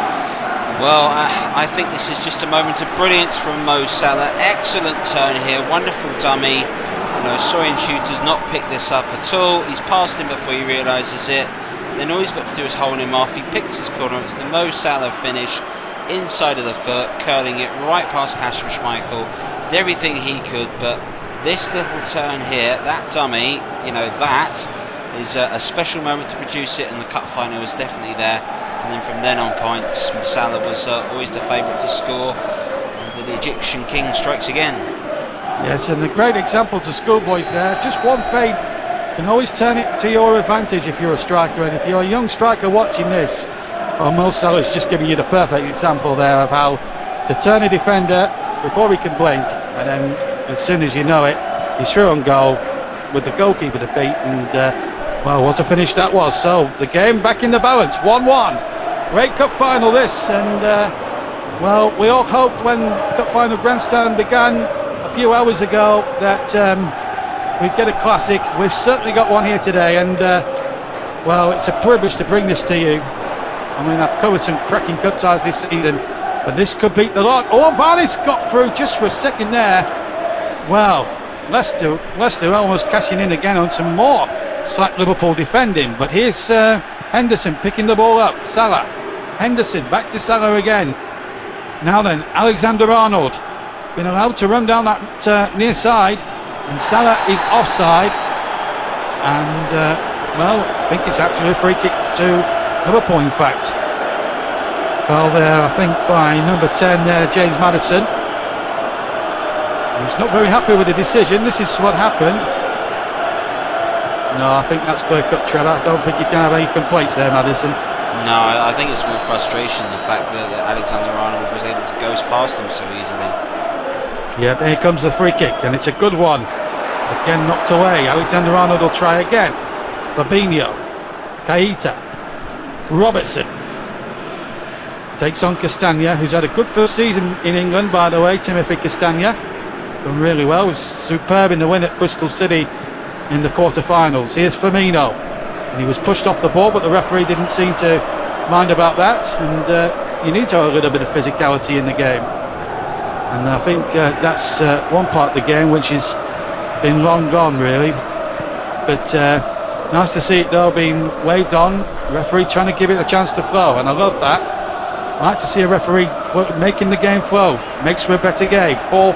Well, I think this is just a moment of brilliance from Mo Salah. Excellent turn here, wonderful dummy. Soyuncu does not pick this up at all. He's passed him before he realises it. Then all he's got to do is hold him off. He picks his corner. It's the Mo Salah finish, inside of the foot, curling it right past Kasper Schmeichel. Did everything he could, but this little turn here, that dummy, that is a special moment to produce it, and the cup final was definitely there. And then from then on points, Salah was always the favourite to score, and the Egyptian king strikes again. Yes, and a great example to schoolboys there. Just one feint can always turn it to your advantage if you're a striker, and if you're a young striker watching this, Mo Salah's just giving you the perfect example there of how to turn a defender before he can blink, and then as soon as you know it, he's through on goal with the goalkeeper to beat, and what a finish that was. So the game back in the balance, 1-1. Great cup final this, and we all hoped when Cup Final Grandstand began a few hours ago that we'd get a classic. We've certainly got one here today, and it's a privilege to bring this to you. I mean, I've covered some cracking cup ties this season, but this could beat the lot. Oh, Vardy's got through just for a second there. Well, Leicester almost cashing in again on some more slack Liverpool defending, but here's Henderson picking the ball up. Salah, Henderson, back to Salah again. Now then, Alexander-Arnold been allowed to run down that near side, and Salah is offside, and I think it's actually a free kick to Liverpool, in fact. Well, there, I think by number 10 there, James Maddison. He's not very happy with the decision. This is what happened. No, I think that's clear cut, Trevor. I don't think you can have any complaints there, Maddison. No, I think it's more frustration, the fact that Alexander-Arnold was able to go past him so easily. Yeah, here comes the free kick, and it's a good one. Again knocked away. Alexander-Arnold will try again. Fabinho, Keita, Robertson takes on Castagna, who's had a good first season in England, by the way. Timothy Castagna done really well. Was superb in the win at Bristol City in the quarterfinals. Here's Firmino, and he was pushed off the ball, but the referee didn't seem to mind about that, and you need to have a little bit of physicality in the game. And I think that's one part of the game which has been long gone, really. But nice to see it though being waved on. The referee trying to give it a chance to flow, and I love that. I like to see a referee making the game flow. Makes for a better game. Ball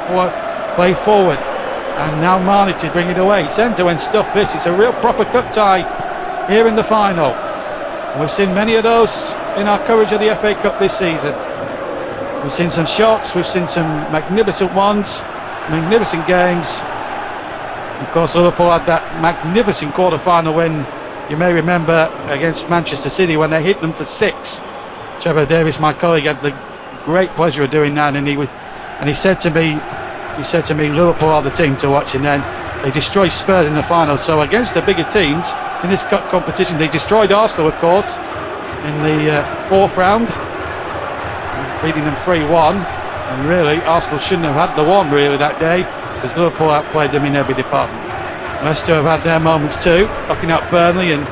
play forward, and now Marnie to bring it away. It's end-to-end stuff. This. It's a real proper cup tie here in the final. We've seen many of those in our coverage of the FA Cup this season. We've seen some shocks, we've seen some magnificent ones, magnificent games. Of course, Liverpool had that magnificent quarter-final win, you may remember, against Manchester City when they hit them for 6. Trevor Davis, my colleague, had the great pleasure of doing that, and he said to me, Liverpool are the team to watch, and then they destroyed Spurs in the final. So against the bigger teams in this cup competition, they destroyed Arsenal, of course, in the 4th round, beating them 3-1. And really, Arsenal shouldn't have had the one really that day, because Liverpool outplayed them in every department. Leicester have had their moments too, knocking out Burnley and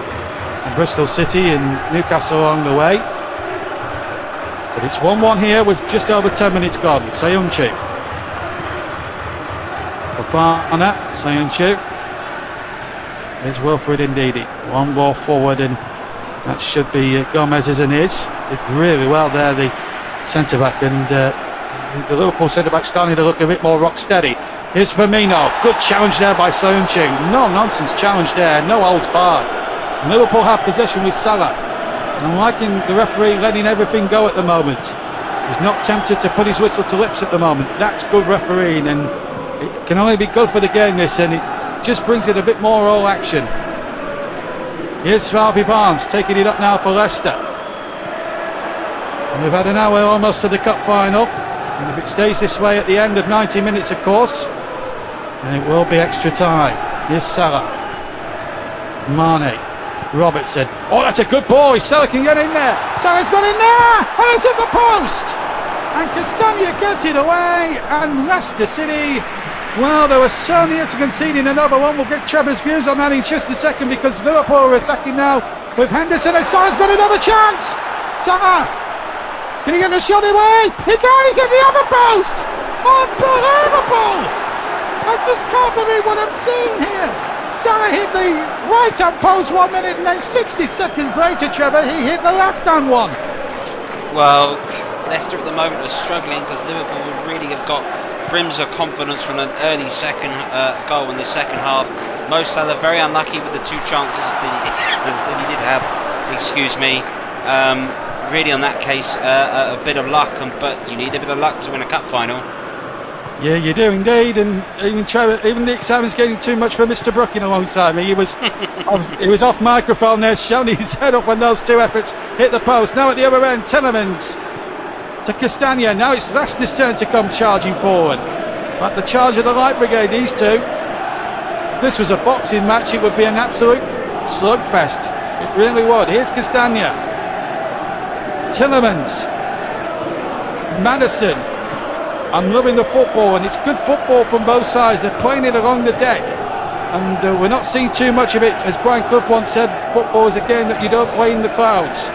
Bristol City and Newcastle along the way. But it's 1-1 here with just over 10 minutes gone. Sayunchu. Fafana, Sayunchu. There's Wilfred Ndidi. One ball forward, and that should be Gomez's and his. Did really well there, the centre-back, and the Liverpool centre-back starting to look a bit more rock steady. Here's Firmino. Good challenge there by Sayunchu. No nonsense challenge there, no holds barred. Liverpool have possession with Salah, and I'm liking the referee letting everything go at the moment. He's not tempted to put his whistle to lips at the moment. That's good refereeing, and it can only be good for the game, this, and it just brings it a bit more all action. Here's Harvey Barnes taking it up now for Leicester. And we've had an hour almost to the cup final, and if it stays this way at the end of 90 minutes, of course, then it will be extra time. Here's Salah. Mane. Robertson. Oh, that's a good ball. Salah can get in there. Salah's got in there, and it's at the post. And Castagna gets it away, and Leicester City, well, they were so near to conceding another one. We'll get Trevor's views on that in just a second, because Liverpool are attacking now with Henderson, and Salah's got another chance. Salah, can he get the shot away? He can. He's at the other post. Unbelievable! I just can't believe what I'm seeing here. Salah hit the right-hand post 1 minute, and then 60 seconds later, Trevor, he hit the left-hand one. Well, Leicester at the moment are struggling, because Liverpool would really have got brims of confidence from an early second goal in the second half. Mo Salah very unlucky with the 2 chances that he did have. Excuse me. Really, on that case, a bit of luck, but you need a bit of luck to win a cup final. Yeah, you do indeed, and even Nick Simon's getting too much for Mr. Brooking alongside me. He was off microphone there, showing his head off when those 2 efforts hit the post. Now at the other end, Tielemans to Castagna. Now it's Leicester's turn to come charging forward. At the charge of the Light Brigade, these 2. If this was a boxing match, it would be an absolute slugfest. It really would. Here's Castagna. Tielemans. Maddison. I'm loving the football, and it's good football from both sides. They're playing it along the deck, and we're not seeing too much of it. As Brian Clough once said, football is a game that you don't play in the clouds,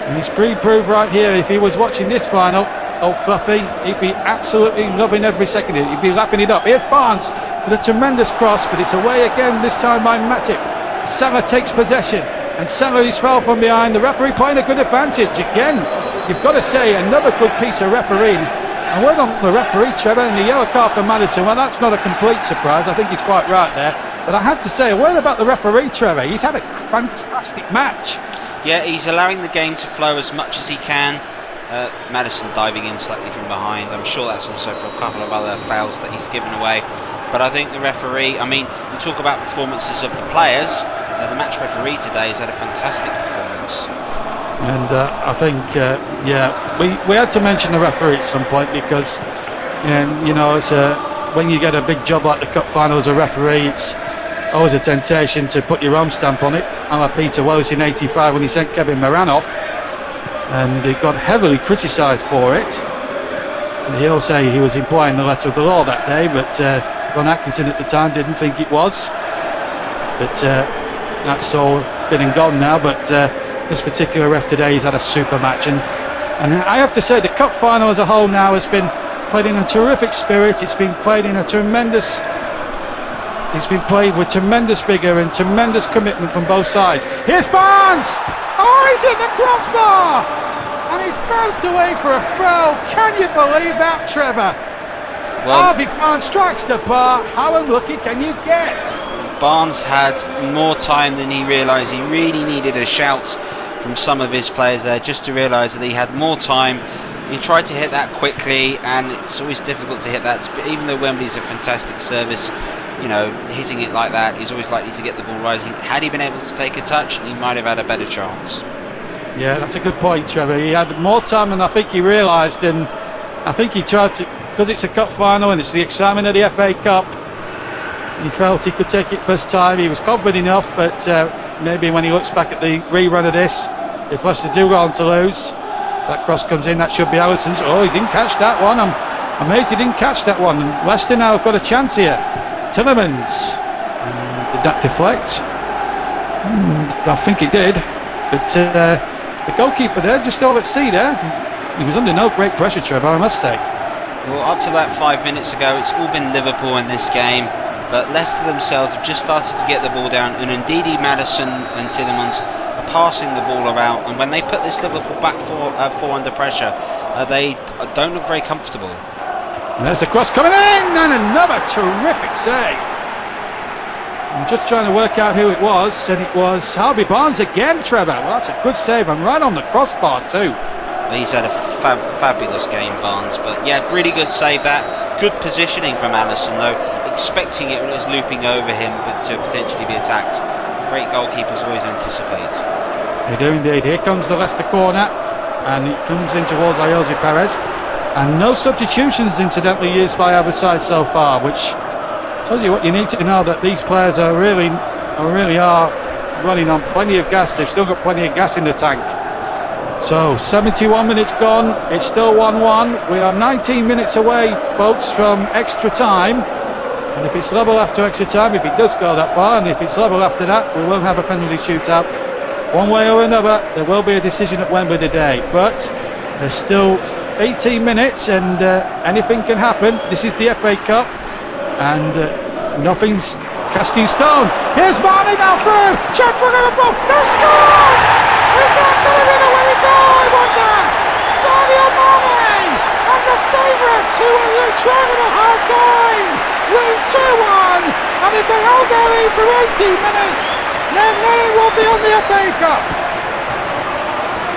and he's pre-proved right here. If he was watching this final, old Cloughie, he'd be absolutely loving every second of it. He'd be lapping it up. Here's Barnes with a tremendous cross, but it's away again, this time by Matip. Salah takes possession, and Salah is fouled from behind. The referee playing a good advantage again. You've got to say, another good piece of refereeing. And well done the referee, Trevor, and the yellow card for Maddison. Well, that's not a complete surprise. I think he's quite right there. But I have to say a word about the referee, Trevor. He's had a fantastic match. Yeah, he's allowing the game to flow as much as he can. Maddison diving in slightly from behind. I'm sure that's also for a couple of other fouls that he's given away. But I think the referee, I mean, you talk about performances of the players. The match referee today has had a fantastic performance. And I think, we had to mention the referee at some point, because, you know, it's when you get a big job like the cup final as a referee, it's always a temptation to put your own stamp on it. A la Peter Wells in '85 when he sent Kevin Moran off, and he got heavily criticised for it. And he'll say he was implying the letter of the law that day, but Ron Atkinson at the time didn't think it was. But that's all been and gone now. But this particular ref today. He's had a super match, and I have to say the cup final as a whole now has been played in a terrific spirit. It's been played with tremendous vigour and tremendous commitment from both sides. Here's Barnes! Oh, he's hit the crossbar! And he's bounced away for a throw. Can you believe that, Trevor? Well, Harvey Barnes strikes the bar. How unlucky can you get? Barnes had more time than he realised. He really needed a shout from some of his players there just to realise that he had more time. He tried to hit that quickly, and it's always difficult to hit that. But even though Wembley's a fantastic service, you know, hitting it like that, he's always likely to get the ball rising. Had he been able to take a touch, he might have had a better chance. Yeah, that's a good point, Trevor. He had more time than I think he realised, and I think he tried to, because it's a cup final and it's the excitement of the FA Cup, he felt he could take it first time. He was confident enough, but maybe when he looks back at the rerun of this, if Leicester do go on to lose, as that cross comes in, that should be Allison's. Oh, he didn't catch that one. I'm amazed he didn't catch that one. And Leicester now have got a chance here. Tillemans. Did that deflect? I think it did. But the goalkeeper there, just all at sea there, he was under no great pressure, Trevor, I must say. Well, up to that 5 minutes ago, it's all been Liverpool in this game, but Leicester themselves have just started to get the ball down, and indeed Maddison and Tillemans are passing the ball around, and when they put this Liverpool back four under pressure, they don't look very comfortable. And there's the cross coming in, and another terrific save. I'm just trying to work out who it was, and it was Harvey Barnes again, Trevor. Well, that's a good save, and right on the crossbar too. He's had a fabulous game, Barnes, but yeah, really good save that. Good positioning from Allison though, expecting it when it was looping over him, but to potentially be attacked. Great goalkeepers always anticipate. They do indeed. Here comes the Leicester corner, and it comes in towards Jose Perez, and no substitutions incidentally used by either side so far, which tells you what you need to know, that these players are really running on plenty of gas. They've still got plenty of gas in the tank. So 71 minutes gone, it's still 1-1. We are 19 minutes away, folks, from extra time, and if it's level after extra time, if it does go that far, and if it's level after that, we will have a penalty shootout. One way or another, there will be a decision at Wembley today, but there's still 18 minutes and anything can happen. This is the FA Cup, and nothing's cast in stone. Here's Marnie now through, chance for Liverpool, they've scored! Is that going to be the winning goal, I wonder? Sadio Mane and the favourites who are trying at a hard time win 2-1, and if they hold their lead for 18 minutes, their name will be on the FA Cup.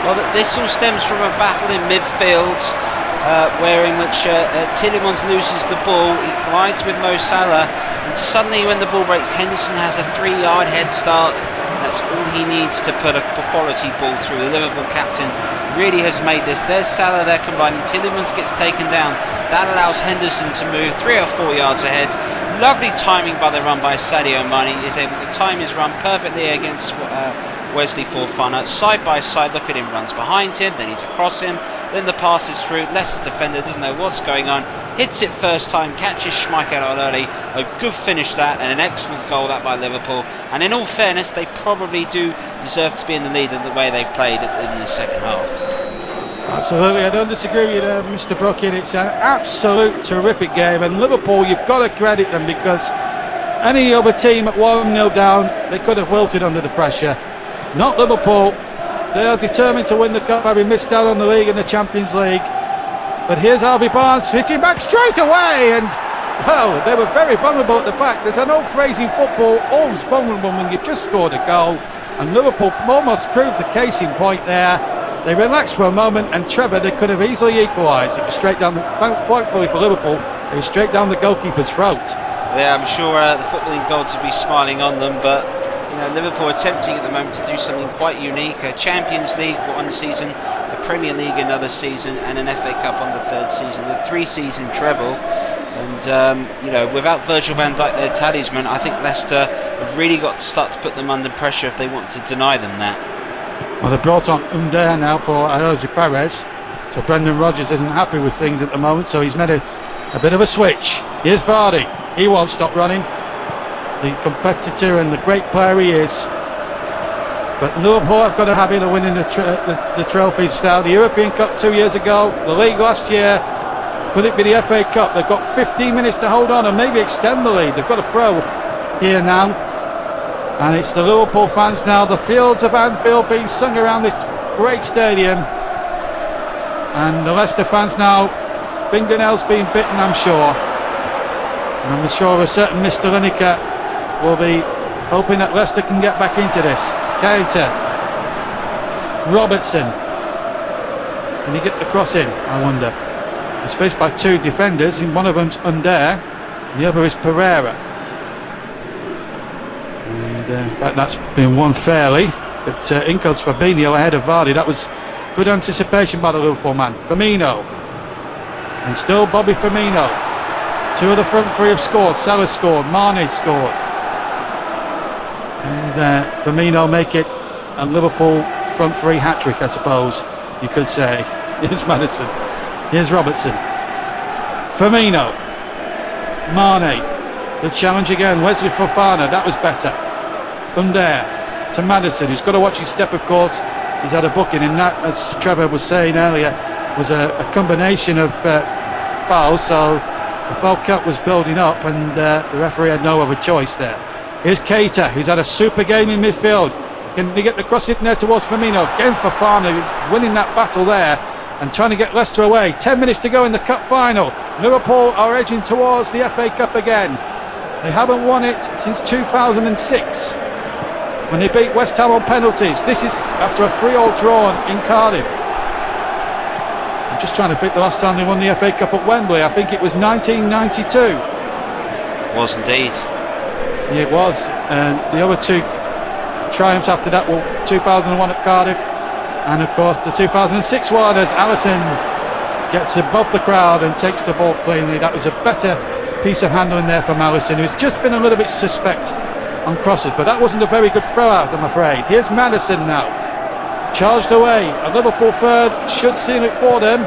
Well, this all stems from a battle in midfield, where in which Tillemans loses the ball, he collides with Mo Salah, and suddenly when the ball breaks, Henderson has a 3-yard head start. That's all he needs to put a quality ball through. The Liverpool captain really has made this. There's Salah there combining. Tillemans gets taken down. That allows Henderson to move 3 or 4 yards ahead. Lovely timing by the run by Sadio Mane. He is able to time his run perfectly against Wesley Fofana. Side by side, look at him, runs behind him, then he's across him, then the pass is through. Leicester defender doesn't know what's going on, hits it first time, catches Schmeichel out early. A good finish that, and an excellent goal that by Liverpool. And in all fairness, they probably do deserve to be in the lead in the way they've played in the second half. Absolutely, I don't disagree with you there, Mr. Brookin. It's an absolute terrific game, and Liverpool, you've got to credit them, because any other team at 1-0 down, they could have wilted under the pressure. Not Liverpool. They are determined to win the cup, having missed out on the league and the Champions League. But here's Harvey Barnes hitting back straight away, and well, they were very vulnerable at the back. There's an old phrase in football, always vulnerable when you've just scored a goal, and Liverpool almost proved the case in point there. They relaxed for a moment, and Trevor, they could have easily equalised. It was straight down, thankfully for Liverpool, it was straight down the goalkeeper's throat. Yeah, I'm sure the footballing gods would be smiling on them, but you know, Liverpool are attempting at the moment to do something quite unique. A Champions League one season, a Premier League another season, and an FA Cup on the third season. The 3-season treble. And you know, without Virgil van Dijk, their talisman, I think Leicester have really got to start to put them under pressure if they want to deny them that. Well, they've brought on Umder now for Jose Perez, so Brendan Rodgers isn't happy with things at the moment, so he's made a bit of a switch. Here's Vardy, he won't stop running, the competitor and the great player he is. But Liverpool have got a habit of winning the trophies now. The European Cup 2 years ago, the league last year. Could it be the FA Cup? They've got 15 minutes to hold on and maybe extend the lead. They've got a throw here now. And it's the Liverpool fans now. The fields of Anfield being sung around this great stadium. And the Leicester fans now, fingernails being bitten, I'm sure. And I'm sure a certain Mr. Lineker will be hoping that Leicester can get back into this. Keita, Robertson. Can he get the cross in, I wonder? He's faced by two defenders, and one of them's Under, and the other is Pereira. And that's been won fairly. But in comes Fabinho ahead of Vardy. That was good anticipation by the Liverpool man. Firmino. And still Bobby Firmino. Two of the front three have scored. Salah scored. Mane scored. And Firmino make it a Liverpool front three hat-trick, I suppose you could say. Here's Maddison. Here's Robertson. Firmino. Mane. The challenge again. Wesley Fofana. That was better. Under to Maddison, who's got to watch his step, of course. He's had a booking, and that, as Trevor was saying earlier, was a combination of fouls. So the foul count was building up, and the referee had no other choice there. Here's Keita, who's had a super game in midfield. Can he get the cross in there towards Firmino? Again Fofana winning that battle there and trying to get Leicester away. 10 minutes to go in the cup final. Liverpool are edging towards the FA Cup again. They haven't won it since 2006 when they beat West Ham on penalties. This is after a 3-3 draw in Cardiff. I'm just trying to think the last time they won the FA Cup at Wembley. I think it was 1992. Was indeed. Yeah, it was. And the other two triumphs after that were 2001 at Cardiff, and of course the 2006 one as Alisson gets above the crowd and takes the ball cleanly. That was a better piece of handling there from Alisson, who's just been a little bit suspect on crosses, but that wasn't a very good throw out, I'm afraid. Here's Maddison now, charged away. A Liverpool third should seal it for them,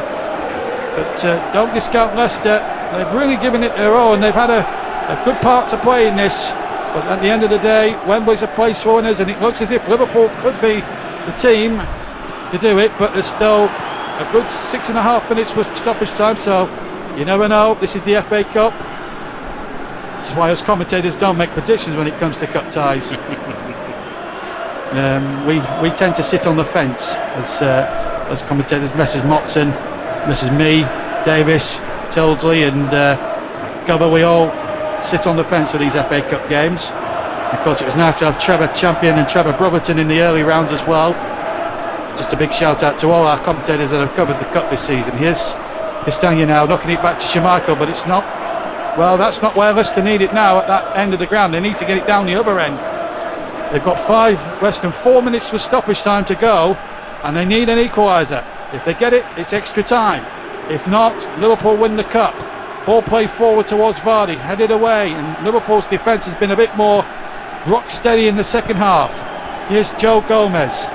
but don't discount Leicester. They've really given it their all, and they've had a good part to play in this. But at the end of the day, Wembley's a place for winners, and it looks as if Liverpool could be the team to do it, but there's still a good 6.5 minutes with stoppage time, so you never know. This is the FA Cup. This is why us commentators don't make predictions when it comes to cup ties. We tend to sit on the fence as commentators. Mrs. Motson, Mrs. Me, Davis, Tilsley and Gubber, we all sit on the fence for these FA Cup games. Of course, it was nice to have Trevor Champion and Trevor Brotherton in the early rounds as well. Just a big shout out to all our commentators that have covered the cup this season. Here's Castagna now knocking it back to Schmeichel, but it's not. Well, that's not where Leicester need it now at that end of the ground. They need to get it down the other end. They've got less than 4 minutes with stoppage time to go, and they need an equaliser. If they get it, it's extra time. If not, Liverpool win the cup. Ball played forward towards Vardy, headed away, and Liverpool's defence has been a bit more rock steady in the second half. Here's Joe Gomez,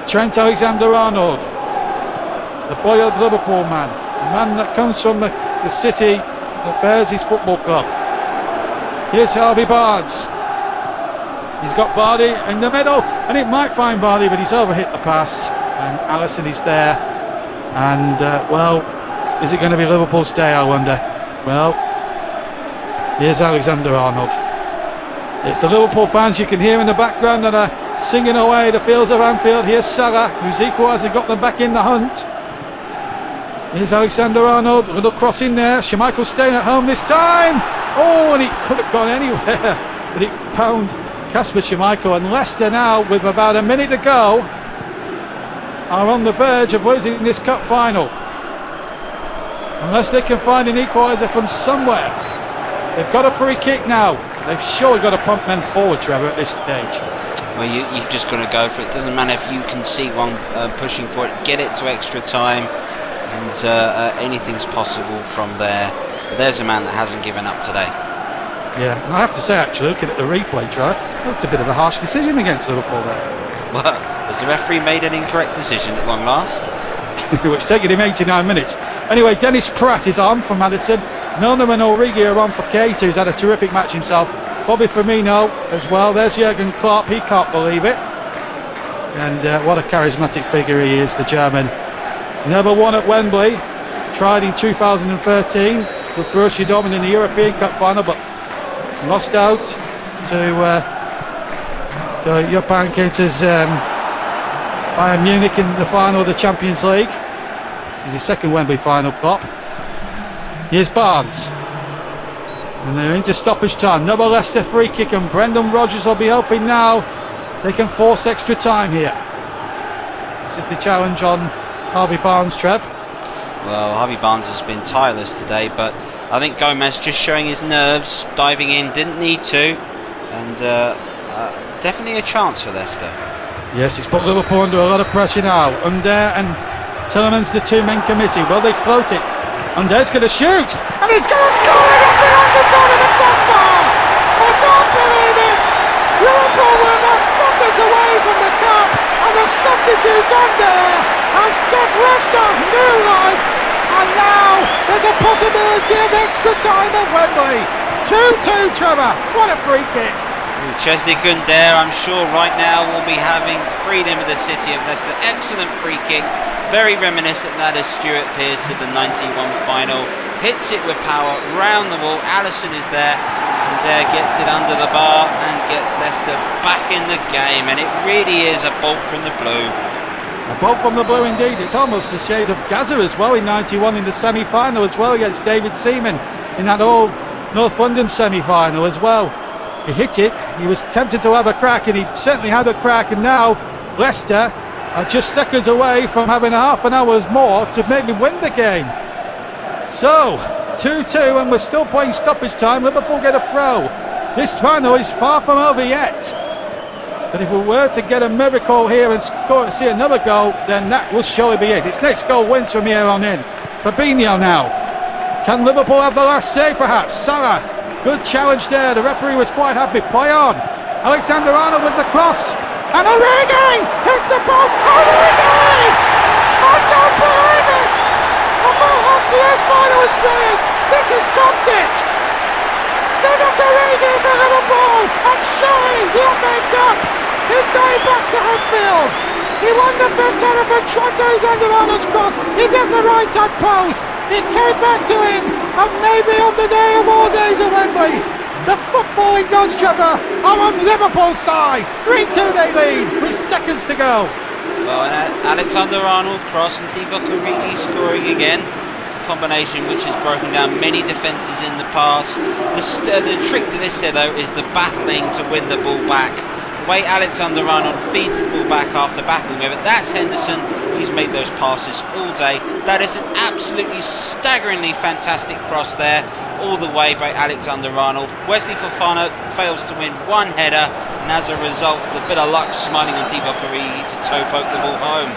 Trent Alexander-Arnold, the boy-old Liverpool man, the man that comes from the city that bears his football club. Here's Harvey Barnes. He's got Vardy in the middle, and it might find Vardy, but he's overhit the pass, and Alisson is there. And well, is it going to be Liverpool's day, I wonder? Well, here's Alexander-Arnold. It's the Liverpool fans you can hear in the background that are singing away the fields of Anfield. Here's Salah, who's equalised and got them back in the hunt. Here's Alexander-Arnold, a little cross in there. Schmeichel staying at home this time. Oh, and it could have gone anywhere, but it found Kasper Schmeichel. And Leicester now, with about a minute to go, are on the verge of losing this cup final. Unless they can find an equaliser from somewhere. They've got a free kick now. They've surely got to pump men forward, Trevor, at this stage. Well, you've just got to go for it. It doesn't matter if you can see one pushing for it. Get it to extra time, and anything's possible from there. But there's a man that hasn't given up today. Yeah, and I have to say, actually, looking at the replay, Trevor, it's a bit of a harsh decision against Liverpool there. Well, has the referee made an incorrect decision at long last? Which taken him 89 minutes. Anyway, Dennis Pratt is on for Maddison. Milner and Origi are on for Keita, who's had a terrific match himself. Bobby Firmino as well. There's Jurgen Klopp, he can't believe it. And what a charismatic figure he is, the German. Never won at Wembley. Tried in 2013 with Borussia Dortmund in the European Cup final, but lost out to Jupp Heynckes' Bayern Munich in the final of the Champions League. This is his second Wembley final, Klopp. Here's Barnes. And they're into stoppage time. Another Leicester free kick, and Brendan Rodgers will be hoping now they can force extra time here. This is the challenge on Harvey Barnes, Trev. Well, Harvey Barnes has been tireless today, but I think Gomez just showing his nerves, diving in, didn't need to, and definitely a chance for Leicester. Yes, he's put Liverpool under a lot of pressure now. Under and Tielemans, the two-man committee. Well, they float it. Under's going to shoot, and he's going to score it off the underside of the crossbar. I can't believe it. Liverpool were not something away from the cup, and the substitute Under has kept Leicester new life, and now there's a possibility of extra time at Wembley. 2-2, Trevor. What a free kick. Chesney Gunder, I'm sure right now will be having freedom of the city of Leicester. Excellent free kick, very reminiscent of that of Stuart Pearce at the 91 final. Hits it with power, round the wall. Alisson is there, and gets it under the bar and gets Leicester back in the game. And it really is a bolt from the blue. A bolt from the blue indeed. It's almost a shade of Gaza as well in 91 in the semi-final as well against David Seaman in that old North London semi-final as well. He hit it, he was tempted to have a crack, and he certainly had a crack, and now Leicester are just seconds away from having a half an hour's more to maybe win the game. So 2-2, and we're still playing stoppage time. Liverpool get a throw. This final is far from over yet, but if we were to get a miracle here and see another goal, then that will surely be it. Its next goal wins from here on in. Fabinho now. Can Liverpool have the last say perhaps? Salah, good challenge there. The referee was quite happy. Play on. Alexander Arnold with the cross. And Origi hits the ball. Origi! I don't believe it! I thought last year's final was brilliant. This has topped it. Divock Origi for Liverpool. And surely the FA Cup is going back to Anfield. He won the first header for Alexander Arnold's cross. He got the right hand post. It came back to him. And maybe on the day of all days at Wembley, the footballing gods, Trevor, are on Liverpool's side. 3-2 they lead with seconds to go. Well, Alexander Arnold cross and Divock Origi scoring again. It's a combination which has broken down many defences in the past. The trick to this here, though, is the battling to win the ball back. The way Alexander Arnold feeds the ball back after battling with it, that's Henderson. He's made those passes all day. That is an absolutely staggeringly fantastic cross there, all the way by Alexander Arnold. Wesley Fofana fails to win one header, and as a result, the bit of luck smiling on Divock Origi to toe poke the ball home.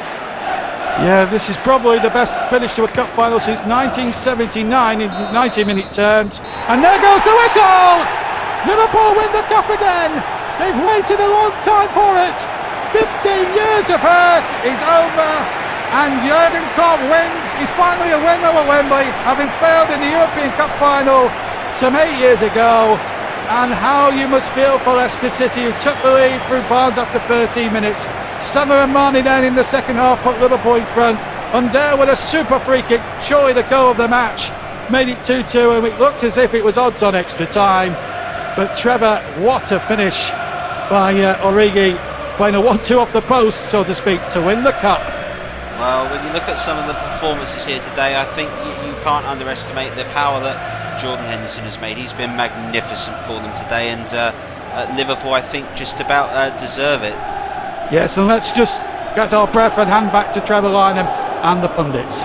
Yeah, this is probably the best finish to a cup final since 1979 in 90-minute terms. And there goes the whistle! Liverpool win the cup again! They've waited a long time for it. 15 years of hurt is over, and Jurgen Klopp wins. He's finally a winner at Wembley, having failed in the European Cup final some 8 years ago. And how you must feel for Leicester City, who took the lead through Barnes after 13 minutes. Salah and Mane then in the second half put Liverpool in front. Under with a super free kick, surely the goal of the match, made it 2-2, and it looked as if it was odds on extra time. But Trevor, what a finish by Origi, playing a 1-2 off the post, so to speak, to win the cup. Well, when you look at some of the performances here today, I think you can't underestimate the power that Jordan Henderson has made. He's been magnificent for them today, and Liverpool, I think, just about deserve it. Yes, and let's just get our breath and hand back to Trevor Lynham and the pundits.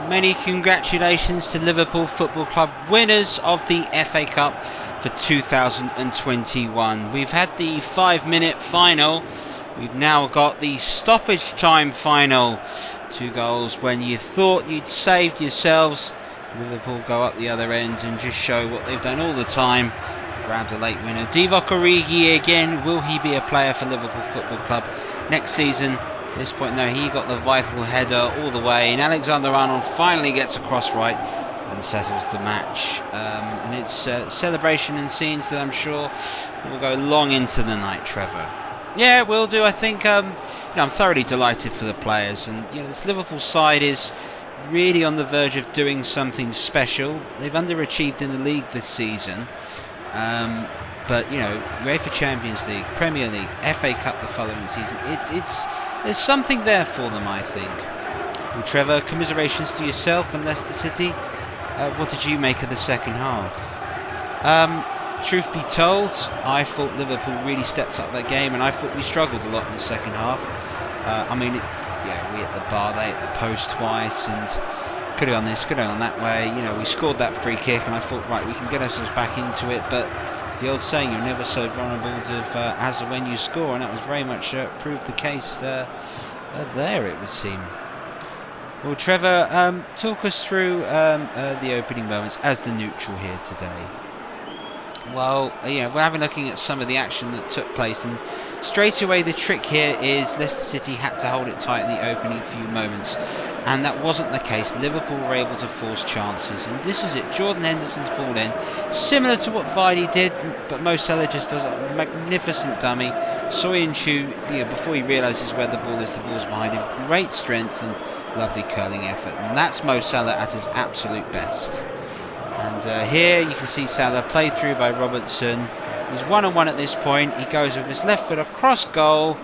Many congratulations to Liverpool Football Club, winners of the FA Cup for 2021. We've had the 5-minute final. We've now got the stoppage time final. 2 goals when you thought you'd saved yourselves. Liverpool go up the other end and just show what they've done all the time. Grabbed a late winner. Divock Origi again. Will he be a player for Liverpool Football Club next season? At this point, no, he got the vital header all the way, and Alexander Arnold finally gets across right and settles the match. And it's celebration and scenes that I'm sure will go long into the night, Trevor. Yeah, will do. I think I'm thoroughly delighted for the players, and this Liverpool side is really on the verge of doing something special. They've underachieved in the league this season, but UEFA Champions League, Premier League, FA Cup the following season. There's something there for them, I think. Well, Trevor, commiserations to yourself and Leicester City. What did you make of the second half? Truth be told, I thought Liverpool really stepped up that game, and I thought we struggled a lot in the second half. We hit the bar, they hit the post twice, and could have gone this, could have gone that way. We scored that free kick, and I thought, right, we can get ourselves back into it. But it's the old saying, you're never so vulnerable as when you score, and that was very much proved the case there, it would seem. Well, Trevor, talk us through the opening moments as the neutral here today. Well, we're having looking at some of the action that took place, and straight away the trick here is Leicester City had to hold it tight in the opening few moments, and that wasn't the case. Liverpool were able to force chances, and this is it. Jordan Henderson's ball in, similar to what Vardy did, but Mo Salah just does a magnificent dummy. Soyuncu, before he realises where the ball's behind him. Great strength and lovely curling effort, and that's Mo Salah at his absolute best. And here you can see Salah played through by Robertson. He's 1-on-1 at this point. He goes with his left foot across goal.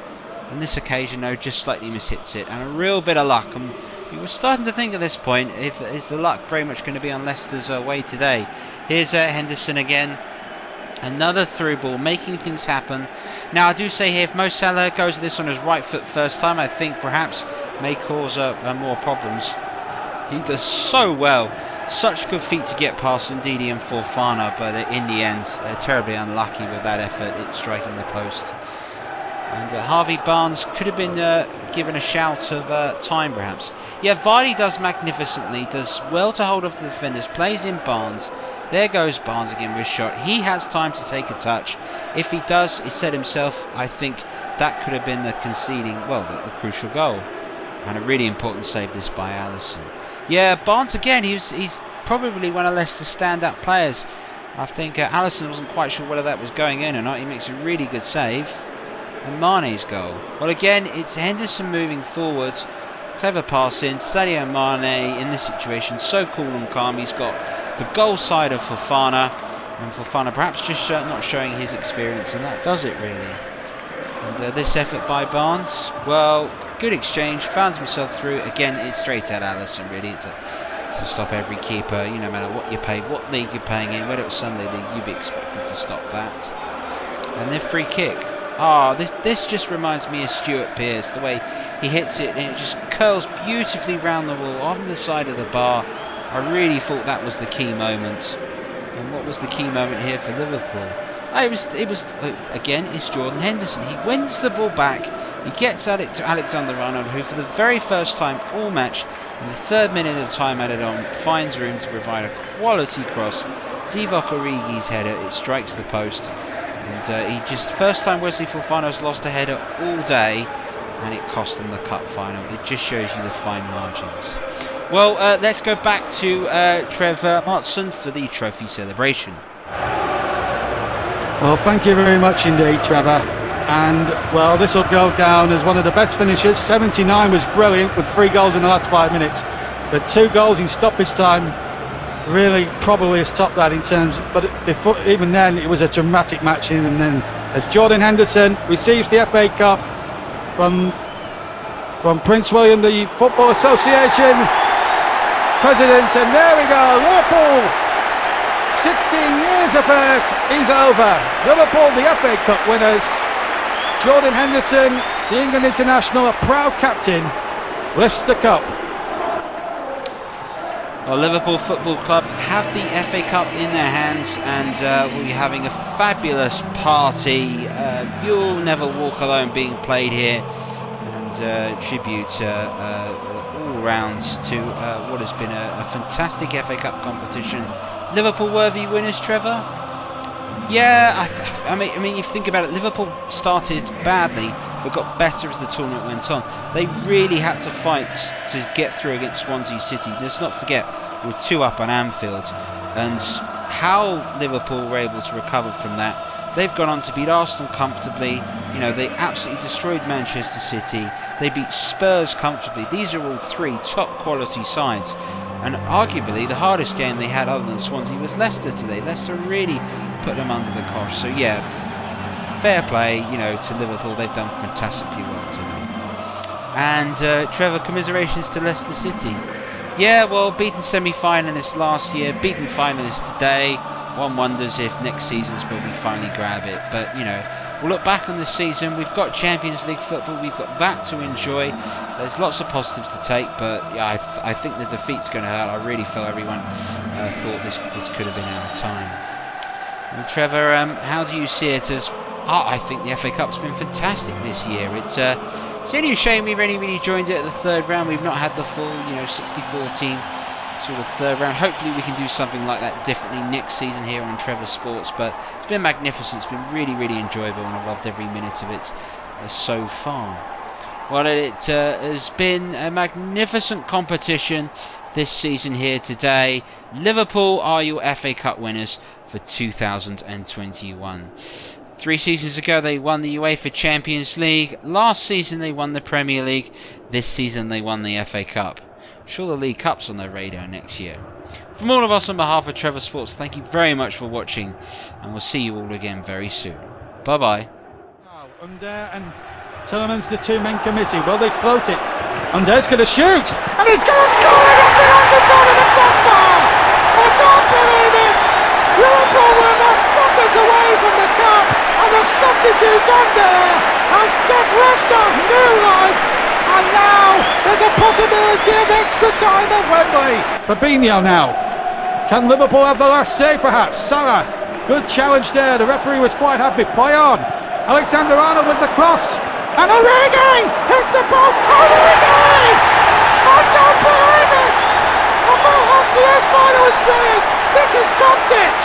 On this occasion, though, just slightly mishits it. And a real bit of luck. And we were starting to think at this point, is the luck very much going to be on Leicester's way today? Here's Henderson again. Another through ball, making things happen. Now, I do say here, if Mo Salah goes at this on his right foot first time, I think perhaps may cause more problems. He does so well. Such good feet to get past Ndidi and Fofana, but in the end, terribly unlucky with that effort, it striking the post. And Harvey Barnes could have been given a shout of time, perhaps. Yeah, Vardy does magnificently, does well to hold off the defenders, plays in Barnes. There goes Barnes again with his shot. He has time to take a touch. If he does, he said himself, I think that could have been the the crucial goal. And a really important save this by Alisson. Yeah, Barnes again, he's probably one of Leicester's stand-up players. I think Alisson wasn't quite sure whether that was going in or not. He makes a really good save. And Mane's goal. Well, again, it's Henderson moving forward. Clever pass in. Sadio Mane in this situation, so cool and calm. He's got the goal side of Fofana. And Fofana perhaps just not showing his experience, and that does it really. And this effort by Barnes, well, good exchange, finds himself through. Again, it's straight at Alisson, really. It's to stop every keeper, no matter what you pay, what league you're paying in, whether it was Sunday League, you'd be expected to stop that. And their free kick. This just reminds me of Stuart Pearce, the way he hits it, and it just curls beautifully round the wall, on the side of the bar. I really thought that was the key moment. And what was the key moment here for Liverpool? It was again, it's Jordan Henderson. He wins the ball back. He gets at it to Alexander-Arnold, who for the very first time all match, in the 3rd minute of time added on, finds room to provide a quality cross. Divock Origi's header, it strikes the post. And he just, first time Wesley Fofana's lost a header all day, and it cost him the cup final. It just shows you the fine margins. Well, let's go back to Trevor Martson for the trophy celebration. Well, thank you very much indeed, Trevor. And, well, this will go down as one of the best finishes. 79 was brilliant with 3 goals in the last 5 minutes. But 2 goals in stoppage time really probably has topped that in terms. But even then, it was a dramatic match. Even then, as Jordan Henderson receives the FA Cup from Prince William, the Football Association President. And there we go, Liverpool. 16 years of hurt is over. Liverpool, the FA Cup winners. Jordan Henderson, the England international, a proud captain, lifts the cup. Well, Liverpool Football Club have the FA Cup in their hands, and we'll be having a fabulous party. You'll Never Walk Alone being played here, and tribute all rounds to what has been a fantastic FA Cup competition. Liverpool worthy winners, Trevor? Yeah, I mean, if you think about it, Liverpool started badly but got better as the tournament went on. They really had to fight to get through against Swansea City. Let's not forget, we were 2 up on Anfield, and how Liverpool were able to recover from that They've gone on to beat Arsenal comfortably. You know, they absolutely destroyed Manchester City. They beat Spurs comfortably. These are all three top quality sides. And arguably the hardest game they had other than Swansea was Leicester today. Leicester really put them under the cosh. So yeah, fair play, you know, to Liverpool. They've done fantastically well today. And Trevor, commiserations to Leicester City. Yeah, well, beaten semi-finalists last year, beaten finalists today. One wonders if next season's will we finally grab it. But, you know, we'll look back on this season. We've got Champions League football. We've got that to enjoy. There's lots of positives to take. But, yeah, I think the defeat's going to hurt. I really feel everyone thought this could have been our time. Well, Trevor, how do you see it as... I think the FA Cup's been fantastic this year. It's only a shame we've only really joined it at the third round. We've not had the full, 60-14 sort of third round. Hopefully we can do something like that differently next season here on Trevor Sports. But it's been magnificent. It's been really, really enjoyable, and I've loved every minute of it so far. Well, it has been a magnificent competition this season here today. Liverpool are your FA Cup winners for 2021. 3 seasons ago they won the UEFA Champions League. Last season they won the Premier League. This season they won the FA Cup. I'm sure the League Cup's on their radar next year. From all of us on behalf of Trevor Sports, thank you very much for watching, and we'll see you all again very soon. Bye bye. And Tillerman's the two-man committee. Well, they float it. Under's going to shoot, and he's going to score it off the underside of the crossbar. I can't believe it. Liverpool were not seconds away from the cup, and the substitute Under has kept Leicester new life. And now there's a possibility of extra time at Wembley. Fabinho now. Can Liverpool have the last say perhaps? Salah, good challenge there. The referee was quite happy. Play on. Alexander Arnold with the cross. And Origi hits the ball. Origi! I don't believe it! I thought last year's final was brilliant. This has topped it.